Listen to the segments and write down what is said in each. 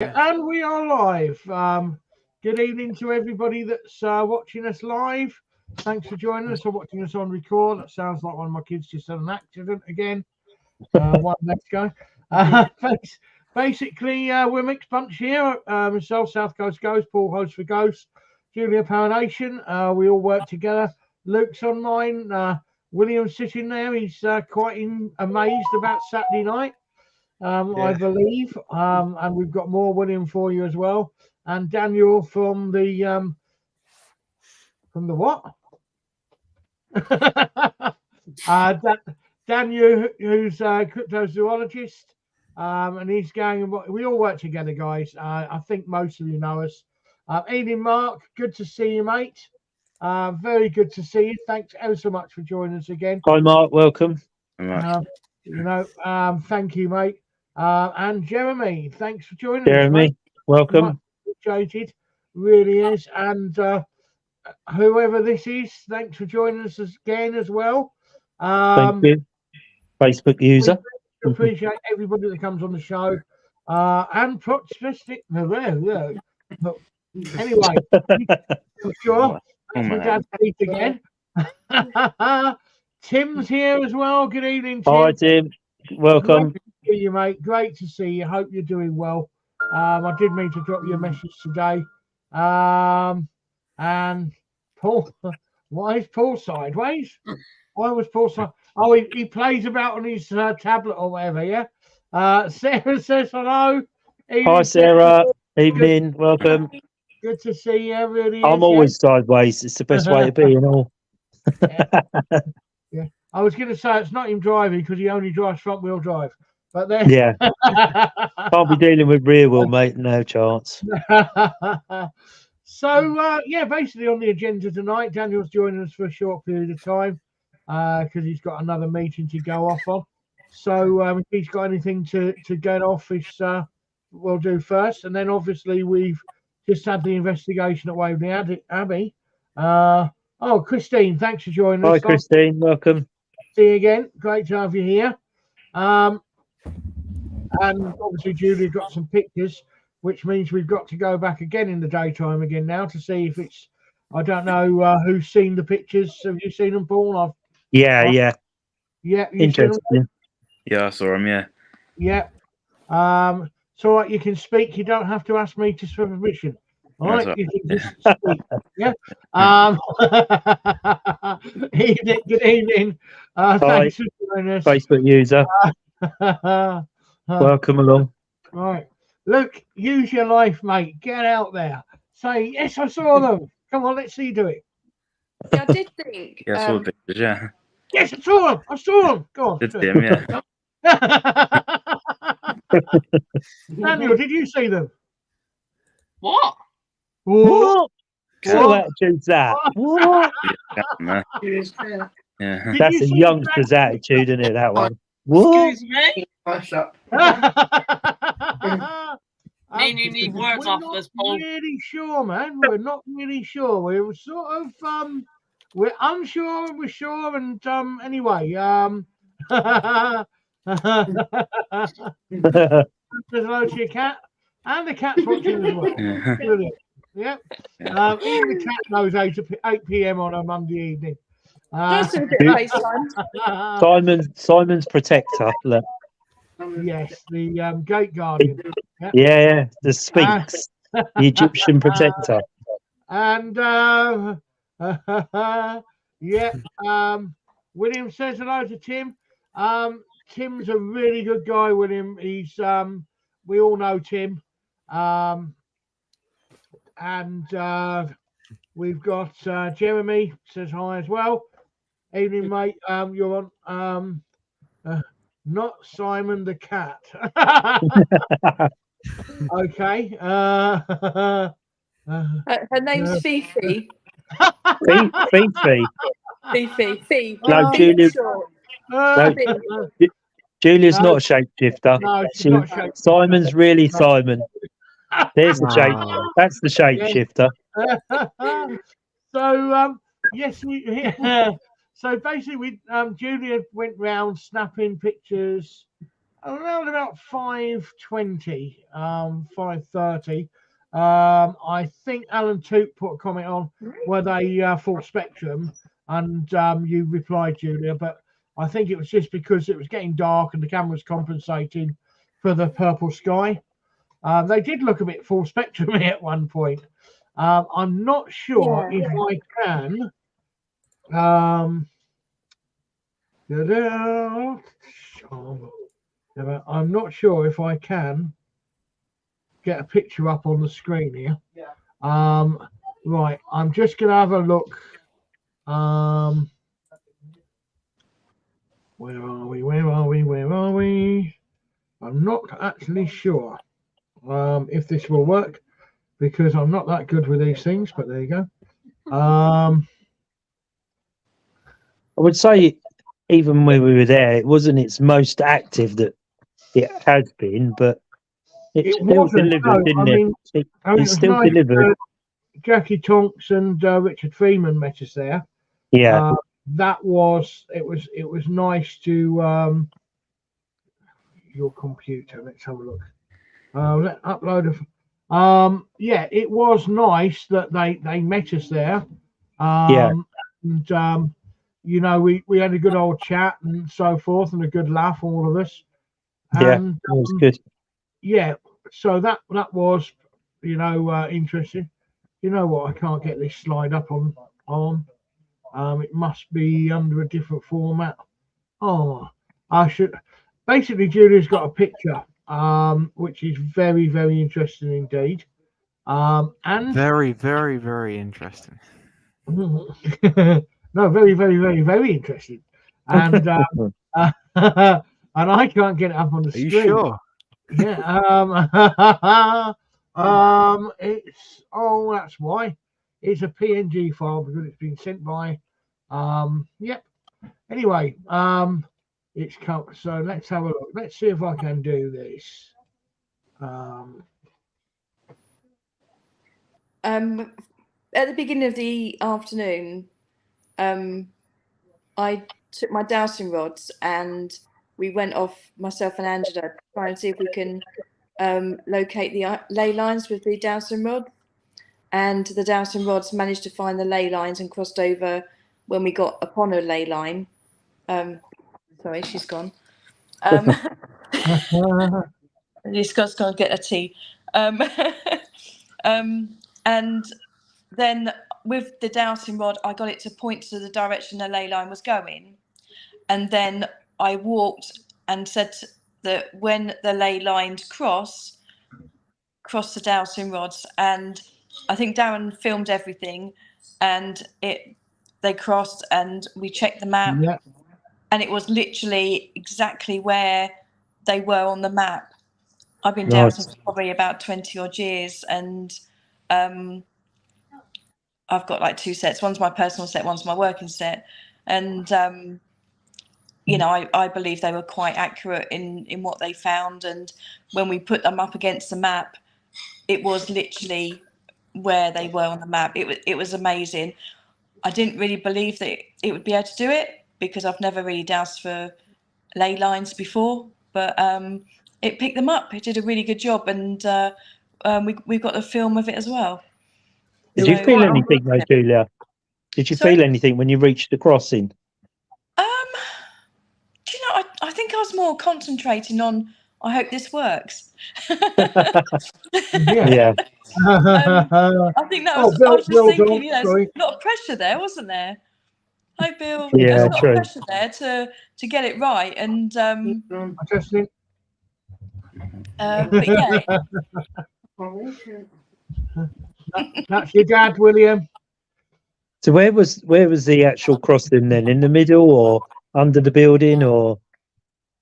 And we are live. Good evening to everybody that's watching us live. Thanks for joining us or watching us on record. That sounds like one of my kids just had an accident again. One less guy. Basically, we're a mixed bunch here. Myself, South Coast Ghost, Paul host for Ghost, Julia Power Nation. We all work together. Luke's online. William's sitting there. He's quite amazed about Saturday night. I believe, and we've got more William for you as well, and Daniel from the what? Daniel, who's a cryptozoologist, and he's going. We all work together, guys. I think most of you know us. Evening, Mark. Good to see you, mate. Very good to see you. Thanks ever so much for joining us again. Hi, Mark. Welcome. Thank you, mate. And Jeremy, thanks for joining us. Jeremy, welcome. Much appreciated, really is. And whoever this is, thanks for joining us again as well. Thank you. Facebook user. We appreciate everybody that comes on the show. And Proxmistic. Anyway, for sure. We're glad to meet again. Tim's here as well. Good evening, Tim. Hi, Tim. Welcome. Great to see you, mate. Great to see you. Hope you're doing well. I did mean to drop you a message today. And Paul, why is Paul sideways? Why was Paul sideways? Oh, he plays about on his tablet or whatever, yeah? Sarah says hello. Evening, hi, Sarah. Evening. Welcome. Good to see you. Really, I'm always sideways. It's the best way to be, and all. Yeah. I was going to say it's not him driving because he only drives front wheel drive. But then, yeah, can't be dealing with rear wheel, mate. No chance. So basically on the agenda tonight, Daniel's joining us for a short period of time because he's got another meeting to go off on. So if he's got anything to get off, we'll do first, and then obviously we've just had the investigation at Waverley Abbey. Christine, thanks for joining us. Hi, Christine. Welcome. See you again. Great to have you here. And obviously Julia got some pictures, which means we've got to go back again in the daytime again now to see if it's. I don't know who's seen the pictures. Have you seen them, Paul? Yeah. Interesting. Yeah, I saw them. Yeah. Yeah. So like you can speak. You don't have to ask me for permission. All right, you can just speak. Yeah. Good evening. Thanks for joining us. Facebook user. Welcome along. All right. Luke, use your life, mate. Get out there. Say, yes, I saw them. Come on, let's see you do it. Yeah, I did think. Yeah, I saw the pictures, yeah. Yes, I saw them. I saw them. Go on. Did see them, yeah. Daniel, did you see them? What? What attitude's that? What? Yeah. That's a youngster's attitude, isn't it, that one? What? Excuse me? Hush up. You need words off this, Paul. We're not really sure, man. We're not really sure. We're sort of we're unsure and we're sure, and anyway, there's hello to your cat, and the cat's watching as well. Brilliant. Yep. Even the cat knows 8 p.m. on a Monday evening. Simon's protector. Look. Yes, the gate guardian. Yep. Yeah, the Sphinx, the Egyptian protector. And William says hello to Tim. Tim's a really good guy, William. He's we all know Tim. And we've got Jeremy says hi as well. Evening, mate. You're on not Simon the cat. Okay. Her name's Fifi. Fifi. Fifi. No, Julia. No, Julia's not a shapeshifter. No, not shapeshifter. Simon's really Simon. There's the shape. That's the shapeshifter. So yes, so basically, Julia went round snapping pictures around about 5:20, 5:30. I think Alan Toot put a comment on were they full spectrum, and you replied, Julia, but I think it was just because it was getting dark and the camera was compensating for the purple sky. They did look a bit full spectrum at one point. I'm not sure if I can. I'm not sure if I can get a picture up on the screen here. Right, I'm just gonna have a look. Where are we? Where are we? Where are we? I'm not actually sure if this will work because I'm not that good with these things. But there you go. I would say, even when we were there, it wasn't its most active that it has been, but it still wasn't. delivered, No, didn't I it? mean, It it was still nice. delivered. Jackie Tonks and Richard Freeman met us there. Yeah, That was it. Was nice to your computer. Let's have a look. Let upload a. Yeah, it was nice that they met us there. yeah, And you know, we had a good old chat and so forth, and a good laugh, all of us. yeah. And It was good. yeah, so that was, you know, interesting. You know what? I can't get this slide up on. It must be under a different format. Oh, I should. Basically, Julia's got a picture, which is very, very interesting indeed. And Very, very, very interesting. no, very, very, very, very interesting. And and I can't get it up on the Are you screen. sure? Yeah. It's that's why. It's a PNG file because it's been sent by. Yep. Anyway, it's come. So let's have a look. Let's see if I can do this. At the beginning of the afternoon, I took my dowsing rods and we went off, myself and Angela, to try and see if we can locate the ley lines with the dowsing rod. And the dowsing rods managed to find the ley lines and crossed over when we got upon a ley line. Sorry, she's gone. This guy's gone to get a tea. And then with the dowsing rod, I got it to point to the direction the ley line was going. And then I walked and said that when the ley lines cross the dowsing rods, and I think Darren filmed everything, and they crossed, and we checked the map, Yeah. and it was literally exactly where they were on the map. I've been Nice. dowsing for probably about 20 odd years, and I've got like two sets. One's my personal set, one's my working set, and you know, I believe they were quite accurate in what they found. And when we put them up against the map, it was literally where they were on the map. It was amazing. I didn't really believe that it would be able to do it because I've never really doused for ley lines before, but it picked them up. It did a really good job, and we've got the film of it as well. Did you feel anything though, Julia? Did you feel anything when you reached the crossing? Do you know, I think I was more concentrating on, I hope this works. Yeah. I think that was, I was just thinking, you know, there's a lot of pressure there, wasn't there? Hi, Bill. Yeah, there's a lot true. of pressure there to get it right. And but yeah. That's your dad, William. So where was the actual crossing then? In the middle or under the building, or?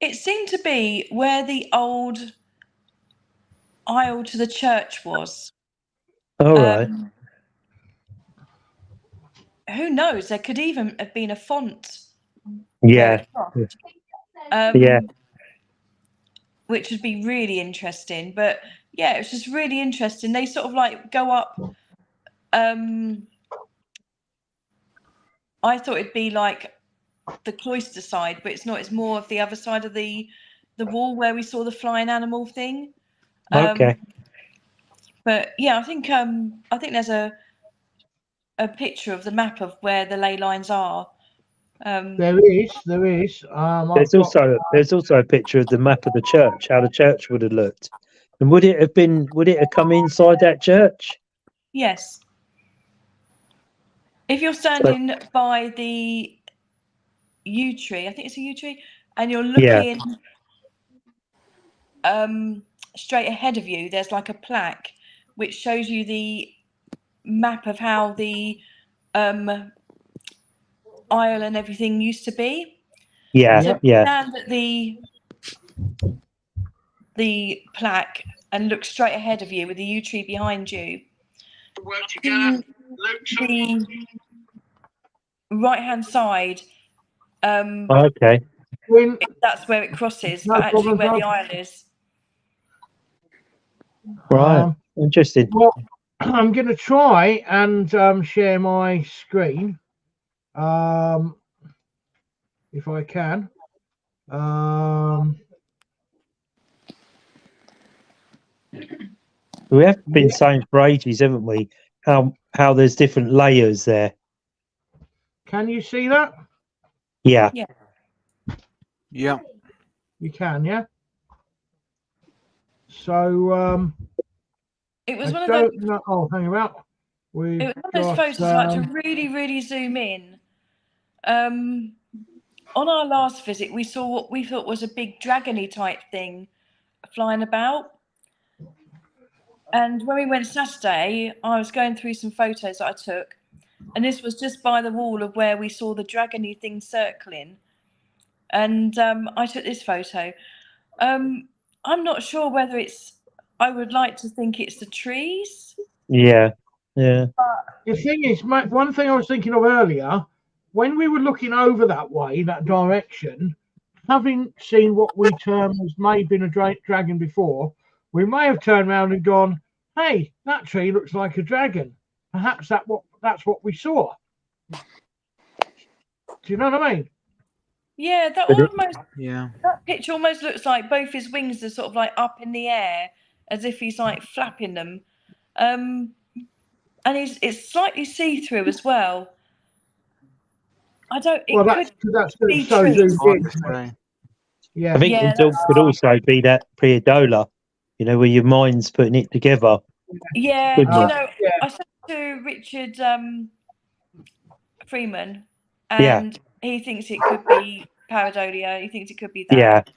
It seemed to be where the old aisle to the church was. All right. Who knows? There could even have been a font. Yeah. Yeah. Which would be really interesting. But yeah, it was just really interesting. They sort of like go up. I thought it'd be like the cloister side, but it's not. It's more of the other side of the the wall where we saw the flying animal thing. Okay. But yeah, I think there's a picture of the map of where the ley lines are. There is. There's I've got, also a picture of the map of the church, how the church would have looked. And would it have come inside that church? Yes. If you're standing by the yew tree, I think it's a yew tree, and you're looking straight ahead of you, there's like a plaque which shows you the map of how the aisle and everything used to be. Yeah, So yeah. stand at the plaque and look straight ahead of you with the yew tree behind you. To the right-hand side, Okay. that's where it crosses, No but actually problem, where the Rob. aisle is. Right. Interesting. Well, I'm going to try and share my screen, if I can. We have been saying for ages, haven't we? How there's different layers there. Can you see that? Yeah. Yeah. You can, yeah. So It was I one of those. don't know. Oh, hang about. It was one of those photos I had to really, really zoom in. On our last visit, we saw what we thought was a big dragony type thing flying about. And when we went Saturday, I was going through some photos that I took, and this was just by the wall of where we saw the dragony thing circling. And I took this photo. I'm not sure whether it's. I would like to think it's the trees. Yeah. Yeah. The thing is, one thing I was thinking of earlier, when we were looking over that way, that direction, having seen what we term as may have been a dragon before, we may have turned around and gone, "Hey, that tree looks like a dragon. Perhaps that's what we saw." Do you know what I mean? Yeah, that picture almost looks like both his wings are sort of like up in the air, as if he's like flapping them. And it's slightly see-through as well. I don't. It That's be so trees. zoomed in. Yeah. I think it could also be that preodola, where your mind's putting it together. Yeah. Do you know? Yeah. I spoke to Richard Freeman, and he thinks it could be pareidolia. He thinks it could be that.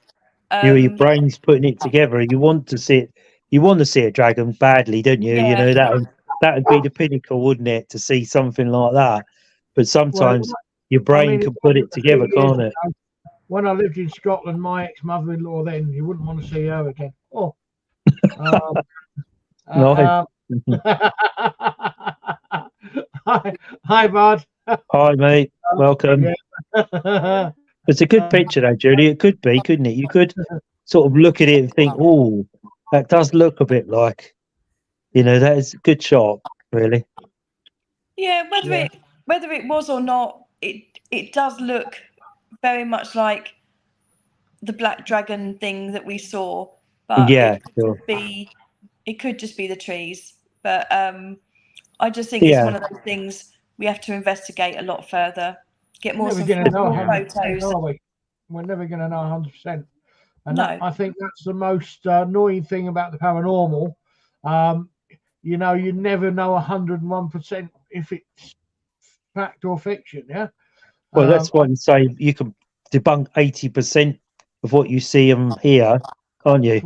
Yeah. Your brain's putting it together. You want to see it. You want to see a dragon badly, don't you? Yeah. That would be the pinnacle, wouldn't it, to see something like that? But sometimes your brain can put it together, can't it? When I lived in Scotland, my ex-mother-in-law, then you wouldn't want to see her again. Oh. No. Hi, Bud. Hi, mate. Welcome. Yeah. It's a good picture, though, Julie. It could be, couldn't it? You could sort of look at it and think, "Oh, that does look a bit like," that is a good shot, really. Yeah, whether it was or not, it does look very much like the black dragon thing that we saw. But it could just be the trees. But I just think it's one of those things we have to investigate a lot further. Get more photos. We're never going to know 100%. And no. I think that's the most annoying thing about the paranormal. You never know 101% if it's fact or fiction. Yeah. Well, that's why you say you can debunk 80% of what you see and hear, can't you?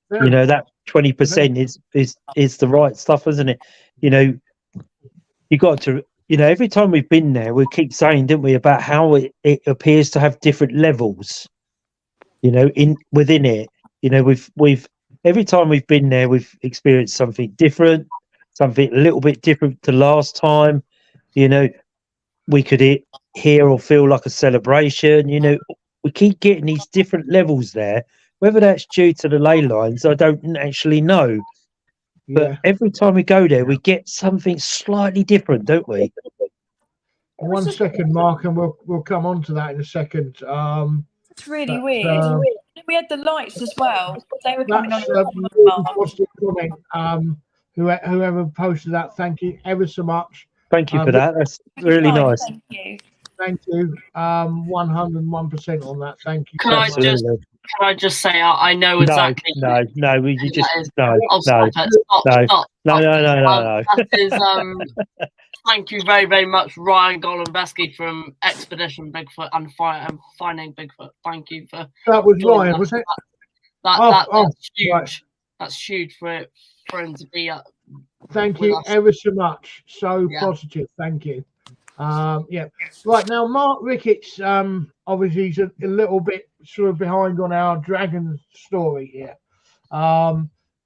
That 20% is the right stuff, isn't it? You got to. Every time we've been there, we keep saying, didn't we, about how it appears to have different levels. Within it. We've every time we've been there, we've experienced something different, something a little bit different to last time. We could hear or feel like a celebration. We keep getting these different levels there. Whether that's due to the ley lines, I don't actually know. But every time we go there, we get something slightly different, don't we? 1 second, Mark, and we'll come on to that in a second. It's really weird. We had the lights as well. They were coming on. That's a really positive comment. Whoever posted that, thank you ever so much. Thank you for that. That's really nice. Thank you. Thank you. 101% on that. Thank you. Can I just say I know exactly. No. You just no. Stop. No. That is Thank you very, very much, Ryan Golombeski from Expedition Bigfoot and Finding Bigfoot. Thank you for that. Was Ryan, was it? That's huge. Right. That's huge for him to be. Thank you ever so much. So positive. Thank you. Yeah. Right now, Mark Ricketts. Obviously, he's a little bit sort of behind on our dragon story here.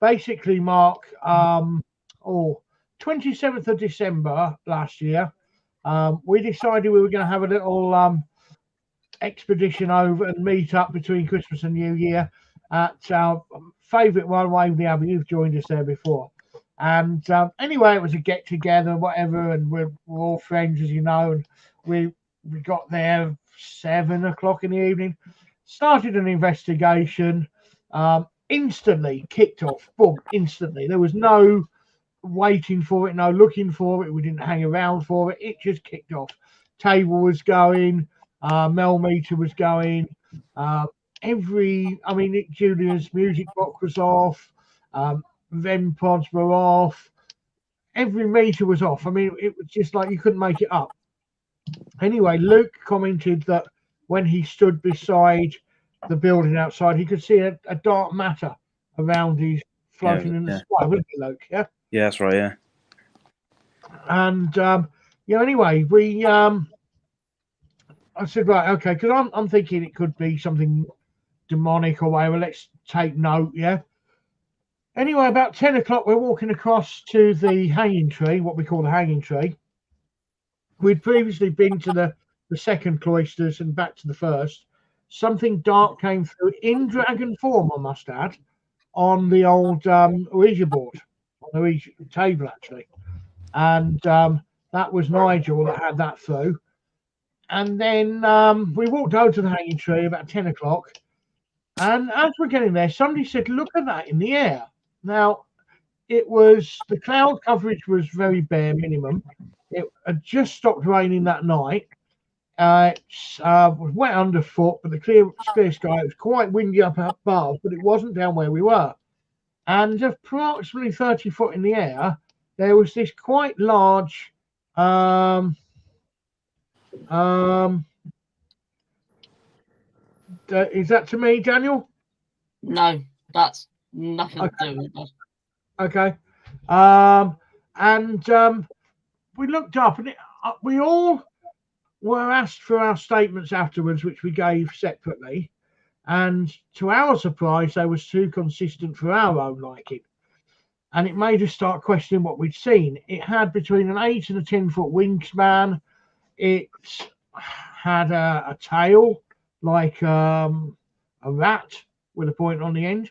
Basically, Mark. 27th of December last year, we decided we were going to have a little expedition over and meet up between Christmas and New Year at our favourite one, Waverley Abbey. You've joined us there before. And anyway, it was a get together, whatever, and we're all friends, as you know. And we got there 7 o'clock in the evening, started an investigation, instantly kicked off, boom, instantly. There was no waiting for it, no looking for it. We didn't hang around for it. It just kicked off. Table was going, Mel meter was going, Julian's music box was off, Ven pods were off, every meter was off. I mean, it was just like you couldn't make it up. Anyway, Luke commented that when he stood beside the building outside, he could see a dark matter around his floating in the sky, wouldn't he, Luke? Yeah. Yeah, that's right. Yeah. And anyway, we I said, right, okay, because I'm thinking it could be something demonic or whatever. Let's take note. Yeah. Anyway, about 10 o'clock, we're walking across to the hanging tree, what we call the hanging tree. We'd previously been to the second cloisters and back to the first. Something dark came through in dragon form, I must add, on the old Ouija board. On the table, actually, and that was Nigel that had that through. And then we walked over to the hanging tree about 10 o'clock, and as we're getting there, somebody said, "Look at that in the air." Now, it was the cloud coverage was very bare minimum. It had just stopped raining that night. It was wet underfoot, but the clear sky. It was quite windy up above, but it wasn't down where we were. And approximately 30 foot in the air, there was this quite large is that to me, Daniel? No, that's nothing to do with that. Okay. We looked up, and we all were asked for our statements afterwards, which we gave separately. And to our surprise, they was too consistent for our own liking. And it made us start questioning what we'd seen. It had between an 8 and a 10-foot wingspan. It had a tail like a rat with a point on the end.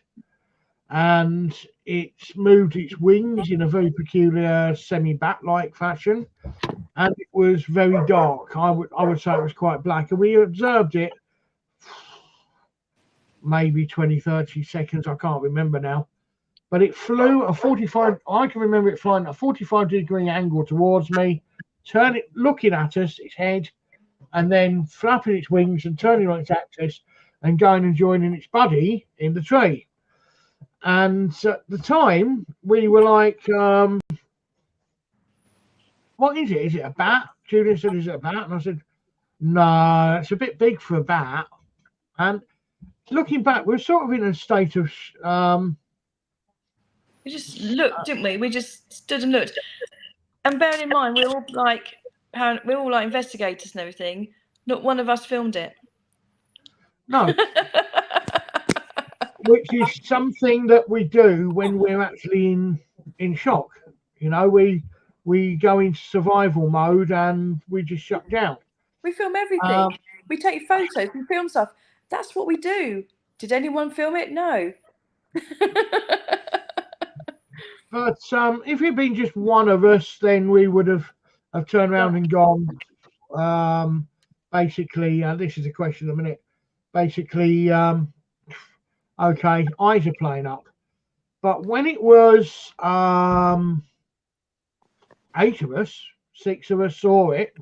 And it moved its wings in a very peculiar semi-bat-like fashion. And it was very dark. I would say it was quite black. And we observed it maybe 20, 30 seconds. I can't remember now. But it flew a 45, I can remember it flying a 45-degree angle towards me, looking at us, its head, and then flapping its wings and turning on its axis and going and joining its buddy in the tree. And at the time, we were like, what is it? Is it a bat? Julian said, is it a bat? And I said, no, it's a bit big for a bat. And looking back, we're sort of in a state of... we just looked, didn't we? We just stood and looked. And bearing in mind, we're all like investigators and everything. Not one of us filmed it. No. Which is something that we do when we're actually in shock. You know, we go into survival mode and we just shut down. We film everything. We take photos, we film stuff. That's what we do. Did anyone film it? No. But if it'd been just one of us, then we would have turned around and gone. Basically, this is a question in a minute. Basically, okay, eyes are playing up. But when it was 8 of us, 6 of us saw it,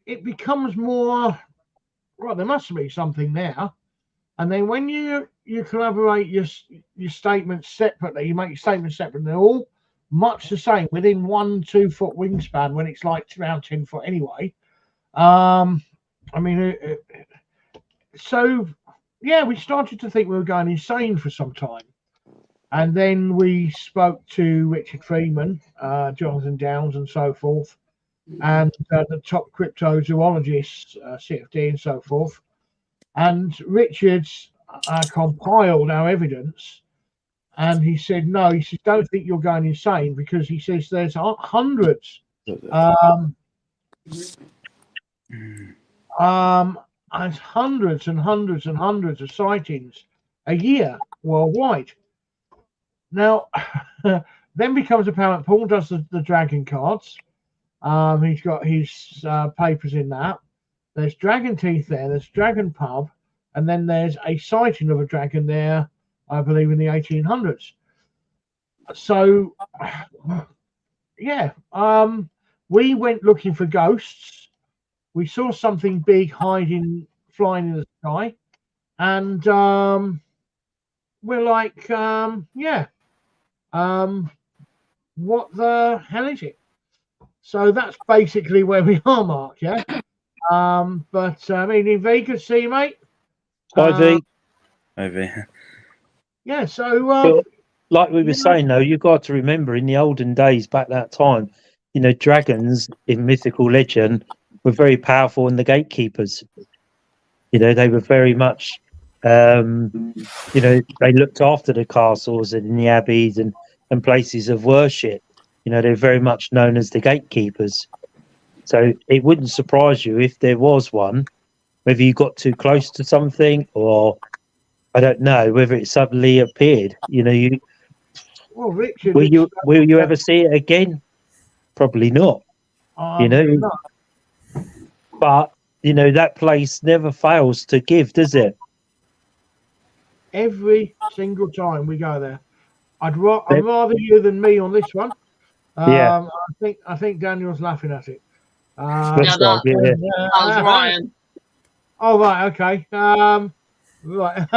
it becomes more, right, there must be something there. And then when you collaborate your statements separately, you make your statements separate, they're all much the same within 1-2 foot wingspan when it's like around 10 foot anyway. I mean, so yeah, we started to think we were going insane for some time. And then we spoke to Richard Freeman, Jonathan Downs, and so forth, and the top cryptozoologists, CFD, and so forth. And Richard's compiled our evidence, and he said, no, he says, don't think you're going insane, because he says there's hundreds, hundreds and hundreds and hundreds of sightings a year worldwide. Now, then becomes apparent Paul does the dragon cards. He's got his papers in that. There's dragon teeth there. There's dragon pub, and then there's a sighting of a dragon there, I believe, in the 1800s. So, yeah, we went looking for ghosts. We saw something big hiding, flying in the sky, and we're like, yeah. What the hell is it? So that's basically where we are, Mark. Yeah. But I mean, in Vegas, see you, mate. Hi, V. Yeah. So, like we were saying, though, you've got to remember in the olden days, back that time, you know, dragons in mythical legend were very powerful and the gatekeepers. You know, they were very much, you know, they looked after the castles and in the abbeys and places of worship. You know, they're very much known as the gatekeepers. So it wouldn't surprise you if there was one, whether you got too close to something or, I don't know, whether it suddenly appeared. You know, well, Richard, will you ever see it again? Probably not. You know, no. But, you know, that place never fails to give, does it? Every single time we go there. I'd rather you than me on this one. Yeah. I think Daniel's laughing at it. That was Ryan. Oh right, okay. Right.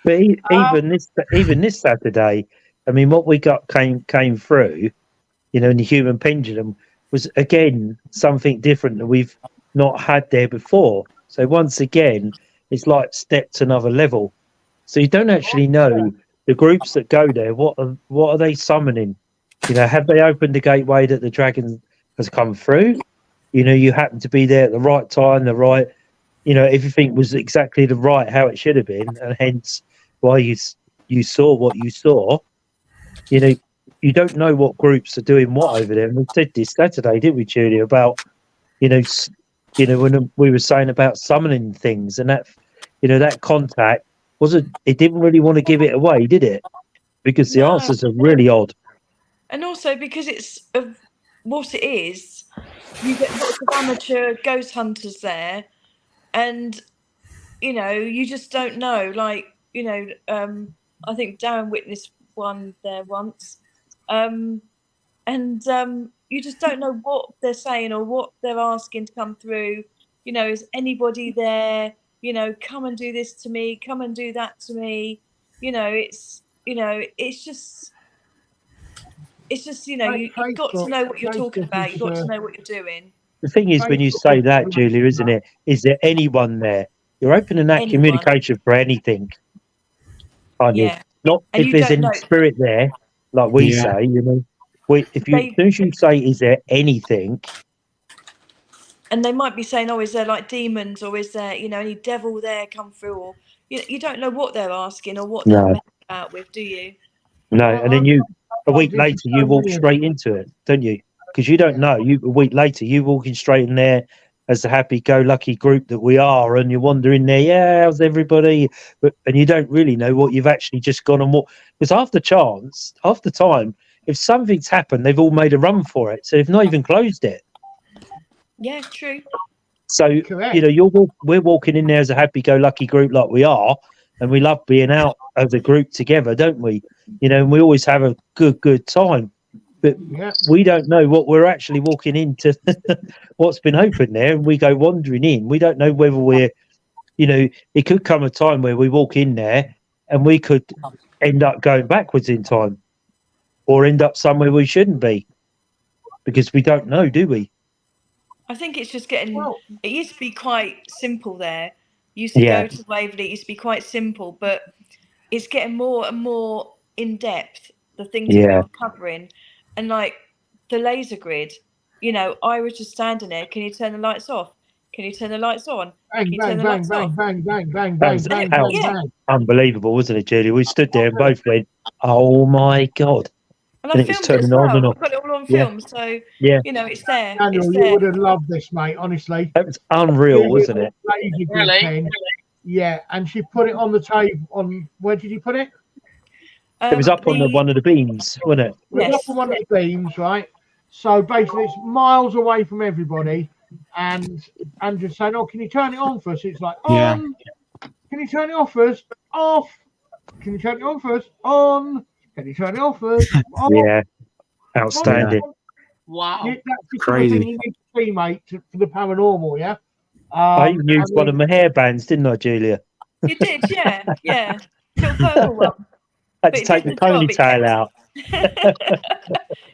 But even this Saturday, I mean, what we got came through, you know, in the human pendulum was again something different that we've not had there before. So once again, it's like step to another level. So you don't actually know the groups that go there. What are they summoning? You know, have they opened the gateway that the dragon has come through? You know, you happen to be there at the right time, you know, everything was exactly the right how it should have been, and hence why you saw what you saw. You know, you don't know what groups are doing what over there. And we said this Saturday, didn't we, Julia, about you know when we were saying about summoning things, and that, you know, that contact it didn't really want to give it away, did it? Because the answers are really odd. And also because it's of what it is, you get lots of amateur ghost hunters there, and you know, you just don't know. Like, you know, I think Darren witnessed one there once, and you just don't know what they're saying or what they're asking to come through. You know, is anybody there? You know, come and do this to me, come and do that to me. You know, it's just, you know, you've got to know what you're talking about. You've got to know what you're doing. The thing is, when you say that, Julia, isn't it? Is there anyone there? You're opening that communication for anything, aren't you? Not and if there's any spirit there, like we say, you know. As soon as you say, is there anything? And they might be saying, oh, is there like demons, or is there, you know, any devil there come through? Or you don't know what they're asking or what they're messing about with, do you? No, and then a week later, you walk straight into it, don't you? Because you don't know. A week later, you walking straight in there as the happy-go-lucky group that we are, and you're wandering there, yeah, how's everybody? And you don't really know what you've actually just gone and walked. Because half the time, if something's happened, they've all made a run for it, so they've not even closed it. Yeah, true. So, you know, we're walking in there as a happy-go-lucky group like we are, and we love being out as a group together, don't we? You know, and we always have a good time. But we don't know what we're actually walking into, what's been open there, and we go wandering in. We don't know whether we're, you know, it could come a time where we walk in there and we could end up going backwards in time, or end up somewhere we shouldn't be, because we don't know, do we? I think it's just getting. It used to be quite simple there. You used to go to Waverley. It used to be quite simple, but it's getting more and more in depth. The things that we're uncovering, and like the laser grid. You know, I was just standing there. Can you turn the lights off? Can you turn the lights on? Bang, bang, bang, bang, bang, bang, bang, bang, bang, bang, bang. Unbelievable, wasn't it, Julie? We stood there and both went, "Oh my god!" And I filmed it as well. I've got it all on film, so you know it's there. Daniel, you would have loved this, mate. Honestly, that was unreal, wasn't it? Really? Yeah, and she put it on the table. On where did you put it? It was up on one of the beams, wasn't it? It was up on one of the beams, right? So basically, it's miles away from everybody, and just saying, "Oh, can you turn it on for us?" It's like, on. Can you turn it off first? Off. Can you turn it on first? On. Can you turn it off first? Off. Yeah, outstanding. Wow, that's the crazy. Sort of thing you need to see, mate, for the paranormal. Yeah. I even used one of my hair bands, didn't I, Julia? You did, yeah. Little purple one. I had to take the ponytail out.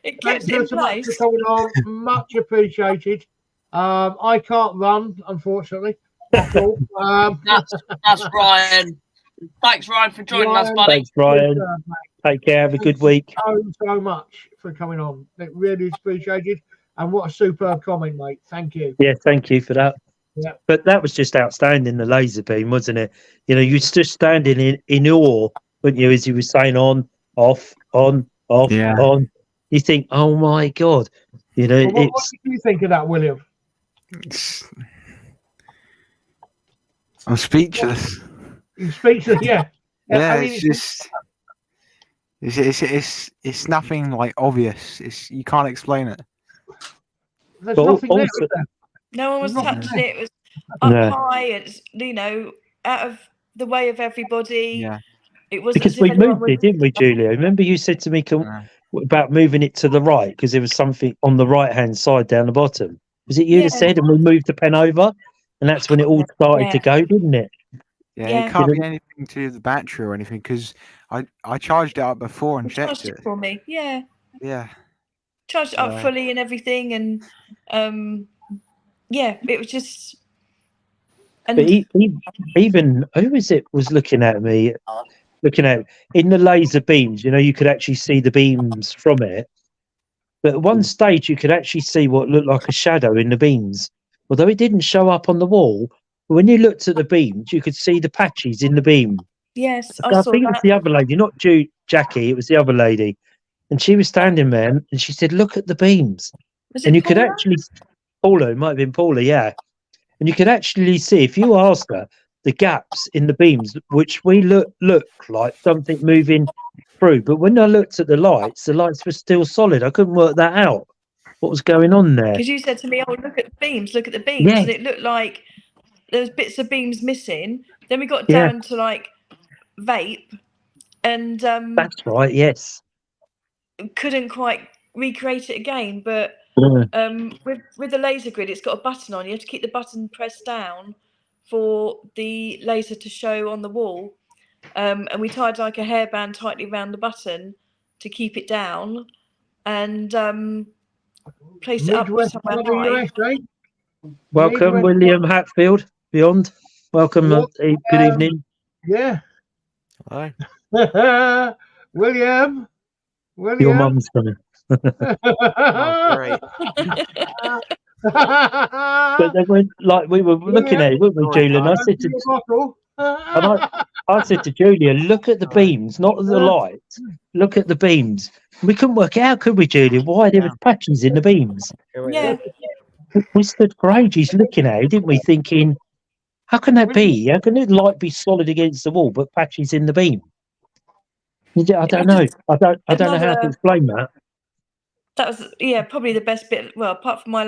It kept it in place. For coming on, much appreciated. I can't run, unfortunately. That's Ryan. Thanks, Ryan, for joining us, buddy. Thanks, Ryan. Take care. Have a good week. So much for coming on. It really is appreciated. And what a superb comment, mate. Thank you. Yeah, thank you for that. Yeah. But that was just outstanding, the laser beam, wasn't it? You know, you're just standing in awe, weren't you, as he was saying on, off, on, off, on. You think, oh my God. You know, what did you think of that, William? I'm speechless. You're speechless, yeah. Yeah, I mean, it's nothing like obvious. You can't explain it. There's nothing there, is there? No one was touching it. It was up high. It's, you know, out of the way of everybody. Yeah. It wasn't because we moved it, didn't we, Julia? Remember you said to me about moving it to the right because there was something on the right-hand side down the bottom. Was it you that said, and we moved the pen over? And that's when it all started to go, didn't it? Yeah, it can't be anything to do with the battery or anything because I charged it up before and checked it. For me, yeah. Charged it up fully and everything, and it was just. And but even who was it was looking at me, in the laser beams. You know, you could actually see the beams from it. But at one stage, you could actually see what looked like a shadow in the beams, although it didn't show up on the wall. But when you looked at the beams, you could see the patches in the beam. Yes, I think it was the other lady, not Jackie. It was the other lady, and she was standing there, and she said, "Look at the beams." And you could actually, Paula, it might have been Paula, yeah. And you could actually see, if you ask her, the gaps in the beams, which we look like something moving through. But when I looked at the lights were still solid. I couldn't work that out. What was going on there? Because you said to me, "Oh, look at the beams, and it looked like there was bits of beams missing. Then we got down to like vape, and that's right. Yes, couldn't quite recreate it again. But with the laser grid, it's got a button on. You have to keep the button pressed down for the laser to show on the wall. And we tied like a hairband tightly around the button to keep it down, and place it up somewhere high. Welcome, William Hatfield. Beyond. Welcome. Good evening. Yeah. Hi. William. Your mum's coming. Oh, great. But they went like we were looking at it, weren't we, Julia? And I said to Julia, look at the beams, not the lights. Look at the beams. We couldn't work it out, could we, Julia? Why there were patches in the beams? Yeah. We stood for ages looking at it, didn't we? Thinking, how can that be? How can the light be solid against the wall, but patches in the beam? I don't know. I don't know how to explain that. That was probably the best bit. Well, apart from my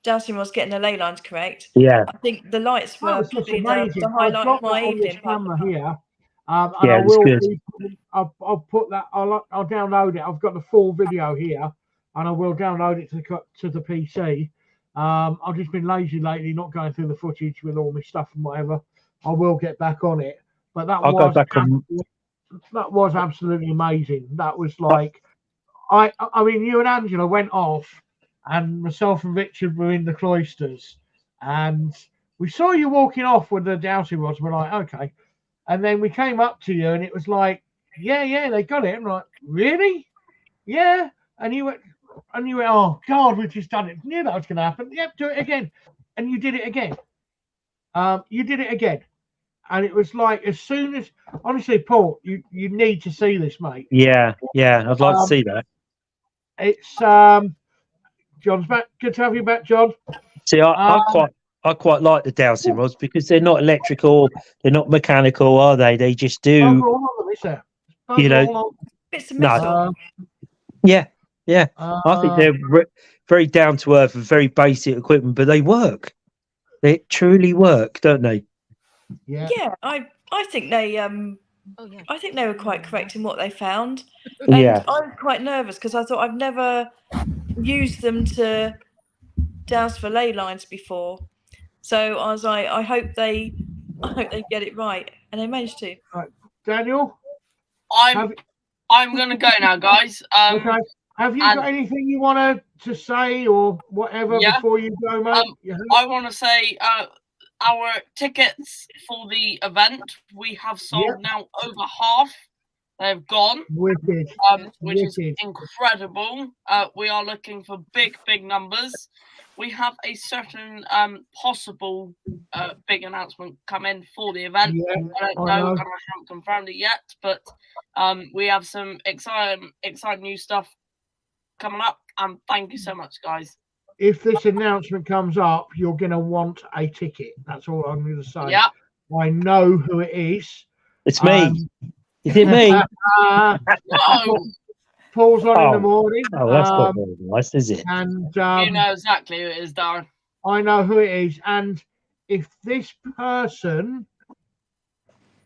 Dowsing was getting the ley lines correct. Yeah. I think the lights That were was just probably amazing. the highlight I've of got my that on this evening. camera here, and Yeah, I it's will. good. I'll put that. I'll download it. I've got the full video here, and I will download it to the PC. I've just been lazy lately, not going through the footage with all my stuff and whatever. I will get back on it, but I'll go back on. that was absolutely amazing. That was like, I mean, you and Angela went off, and myself and Richard were in the cloisters, and we saw you walking off with the dowsing rods. We're like, okay, and then we came up to you, and it was like, yeah, they got it. I'm like, really? Yeah, and you went, oh God, we've just done it. Knew that was going to happen. Yep, do it again, and you did it again. You did it again. And it was like, as soon as, honestly, Paul, you need to see this, mate. Yeah, I'd like to see that. It's John's back. Good to have you back, John. See, I quite like the dowsing rods because they're not electrical, they're not mechanical, are they? They just do. Overall on them, is there? You know, Overall Bits of metal. yeah. I think they're very down to earth and very basic equipment, but they work. They truly work, don't they? Yeah. I think they I think they were quite correct in what they found. Yeah. And I was quite nervous because I thought I've never used them to douse for ley lines before. So I was like, I hope they get it right, and they managed to. Right. Daniel, I'm gonna go now, guys. okay. Have you got anything you want to say or whatever before you go, mate? I want to say our tickets for the event, we have sold now over half. They've gone. Wicked. Which is incredible. We are looking for big numbers. We have a certain possible big announcement coming for the event. Yeah, I don't know, and I haven't confirmed it yet, but we have some exciting new stuff coming up. And thank you so much, guys. If this announcement comes up, you're going to want a ticket. That's all I'm going to say. Yeah. I know who it is. It's me. Is it me? No. Paul's on in the morning. Oh, that's not very nice, is it? And you know exactly who it is, Darren. I know who it is. And if this person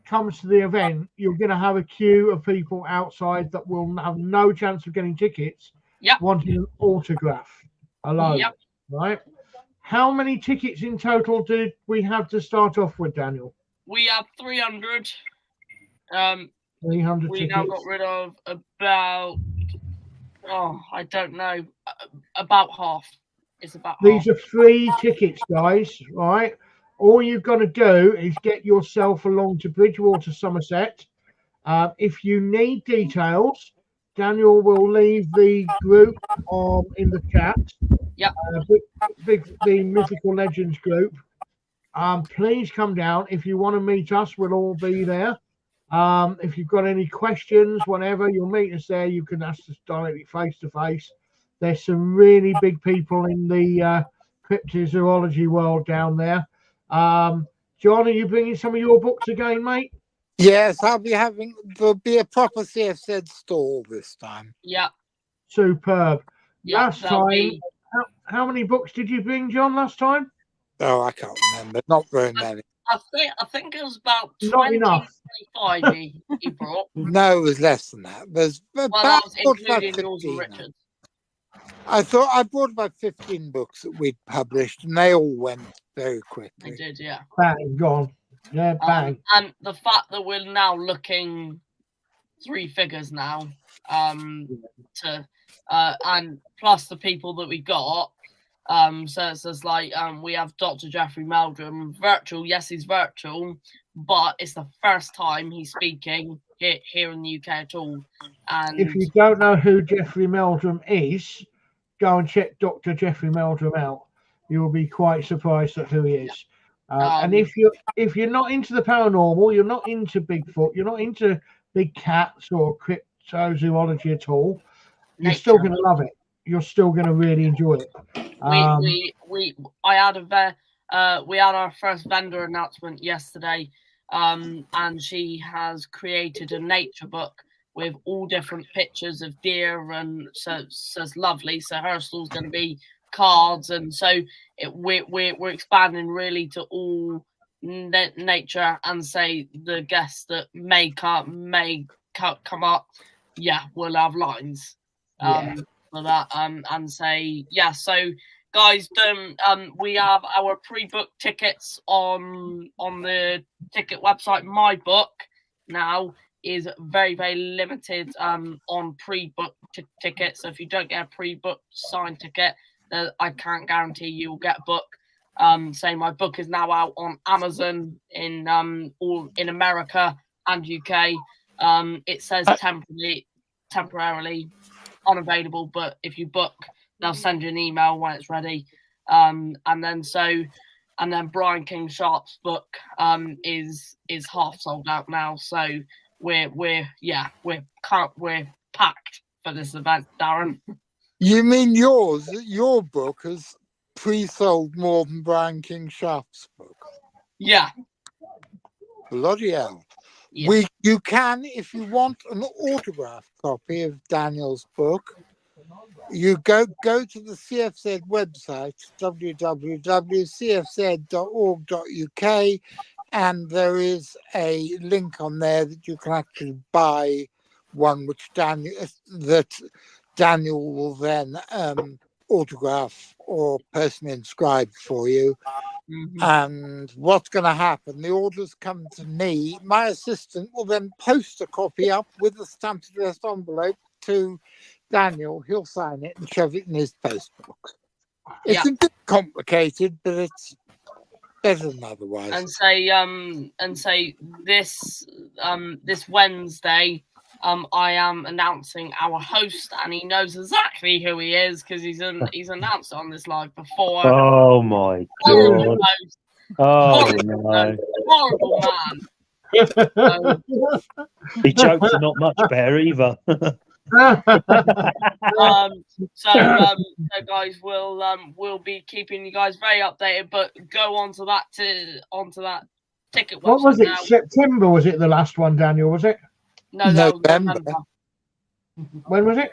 comes to the event, you're going to have a queue of people outside that will have no chance of getting tickets. Wanting an autograph alone. Right? How many tickets in total did we have to start off with, Daniel? We have 300. 300 we tickets. now got rid of about, I don't know, about half. It's about These half. are free tickets, guys, right? All you've got to do is get yourself along to Bridgewater, Somerset. If you need details, Daniel will leave the group in the chat. The Mythical Legends group. Please come down. If you want to meet us, we'll all be there. If you've got any questions, whatever, you'll meet us there. You can ask us directly face to face. There's some really big people in the cryptozoology world down there. John, are you bringing some of your books again, mate? Yes, there'll be a proper CFZ stall this time. Yeah. Superb. Yeah, last time, how many books did you bring, John, last time? Oh, I can't remember. Not very many. I think it was about Not 20, enough. 25 he brought. No, it was less than that. There's Well, about, that was including yours and 15. Richard's. I thought I brought about 15 books that we'd published, and they all went very quickly. They did, yeah. Bang, gone. Yeah, bang. And the fact that we're now looking 3 figures now, and plus the people that we got, so it's like we have Dr. Jeffrey Meldrum, virtual. Yes, he's virtual, but it's the first time he's speaking here in the UK at all. And if you don't know who Jeffrey Meldrum is, go and check Dr. Jeffrey Meldrum out. You will be quite surprised at who he is. And if you're not into the paranormal, you're not into Bigfoot, you're not into big cats or cryptozoology at all, you're still going to love it. You're still going to really enjoy it. We had our first vendor announcement yesterday, and she has created a nature book with all different pictures of deer, and so it's lovely. So her stall's going to be cards, and so we're expanding really to all nature, and say the guests that may come up, we'll have lines for that, and say so guys, we have our pre-booked tickets on the ticket website. My book now is very, very limited on pre-booked tickets. So if you don't get a pre-booked signed ticket, I can't guarantee you'll get a book. Say my book is now out on Amazon in all in America and UK. It says temporarily unavailable, but if you book, they'll send you an email when it's ready. And then Brian King Sharp's book is half sold out now. So we're packed for this event, Darren. You mean yours? Your book has pre-sold more than Brian King Sharp's book? Yeah. Bloody hell. Yeah. You can, if you want an autographed copy of Daniel's book, you go to the CFZ website, www.cfz.org.uk, and there is a link on there that you can actually buy one which Daniel will then autograph or personally inscribe for you. Mm-hmm. And what's going to happen? The orders come to me. My assistant will then post a copy up with a stamped addressed envelope to Daniel. He'll sign it and shove it in his post box. It's a bit complicated, but it's better than otherwise. And say this Wednesday, I am announcing our host, and he knows exactly who he is because he's announced on this live before. Oh my god! Oh no! Horrible man. He jokes are not much better either. So guys, we'll be keeping you guys very updated. But go onto that ticket website. What was it? Now. September was it? The last one, Daniel, was it? No, November. When was it?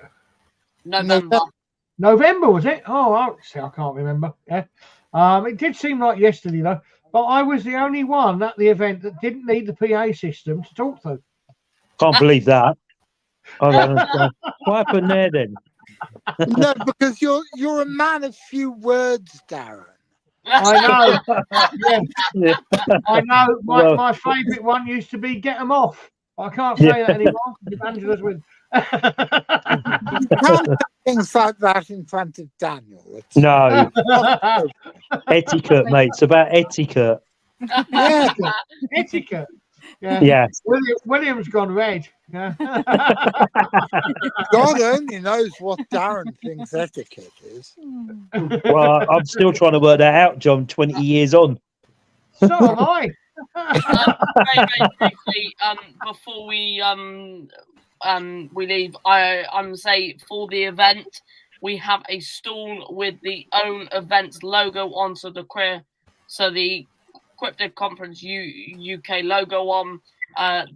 November was it? Oh, I can't remember. Yeah. It did seem like yesterday though. But I was the only one at the event that didn't need the PA system to talk to. Can't believe that. I don't understand. What happened there then? No, because you're a man of few words, Darren. I know. Yeah. I know. My favourite one used to be "Get 'em off." I can't say that anymore. Angela's with. You can't say things like that in front of Daniel. No. Etiquette, mate. It's about etiquette. Yeah. Etiquette. Yeah. Yes. William's gone red. Yeah. God only knows what Darren thinks etiquette is. Well, I'm still trying to work that out, John. 20 years on. So am I. Very, very briefly, before we leave, I'm say for the event we have a stall with the own events logo on, so the Cryptid Conference UK logo on,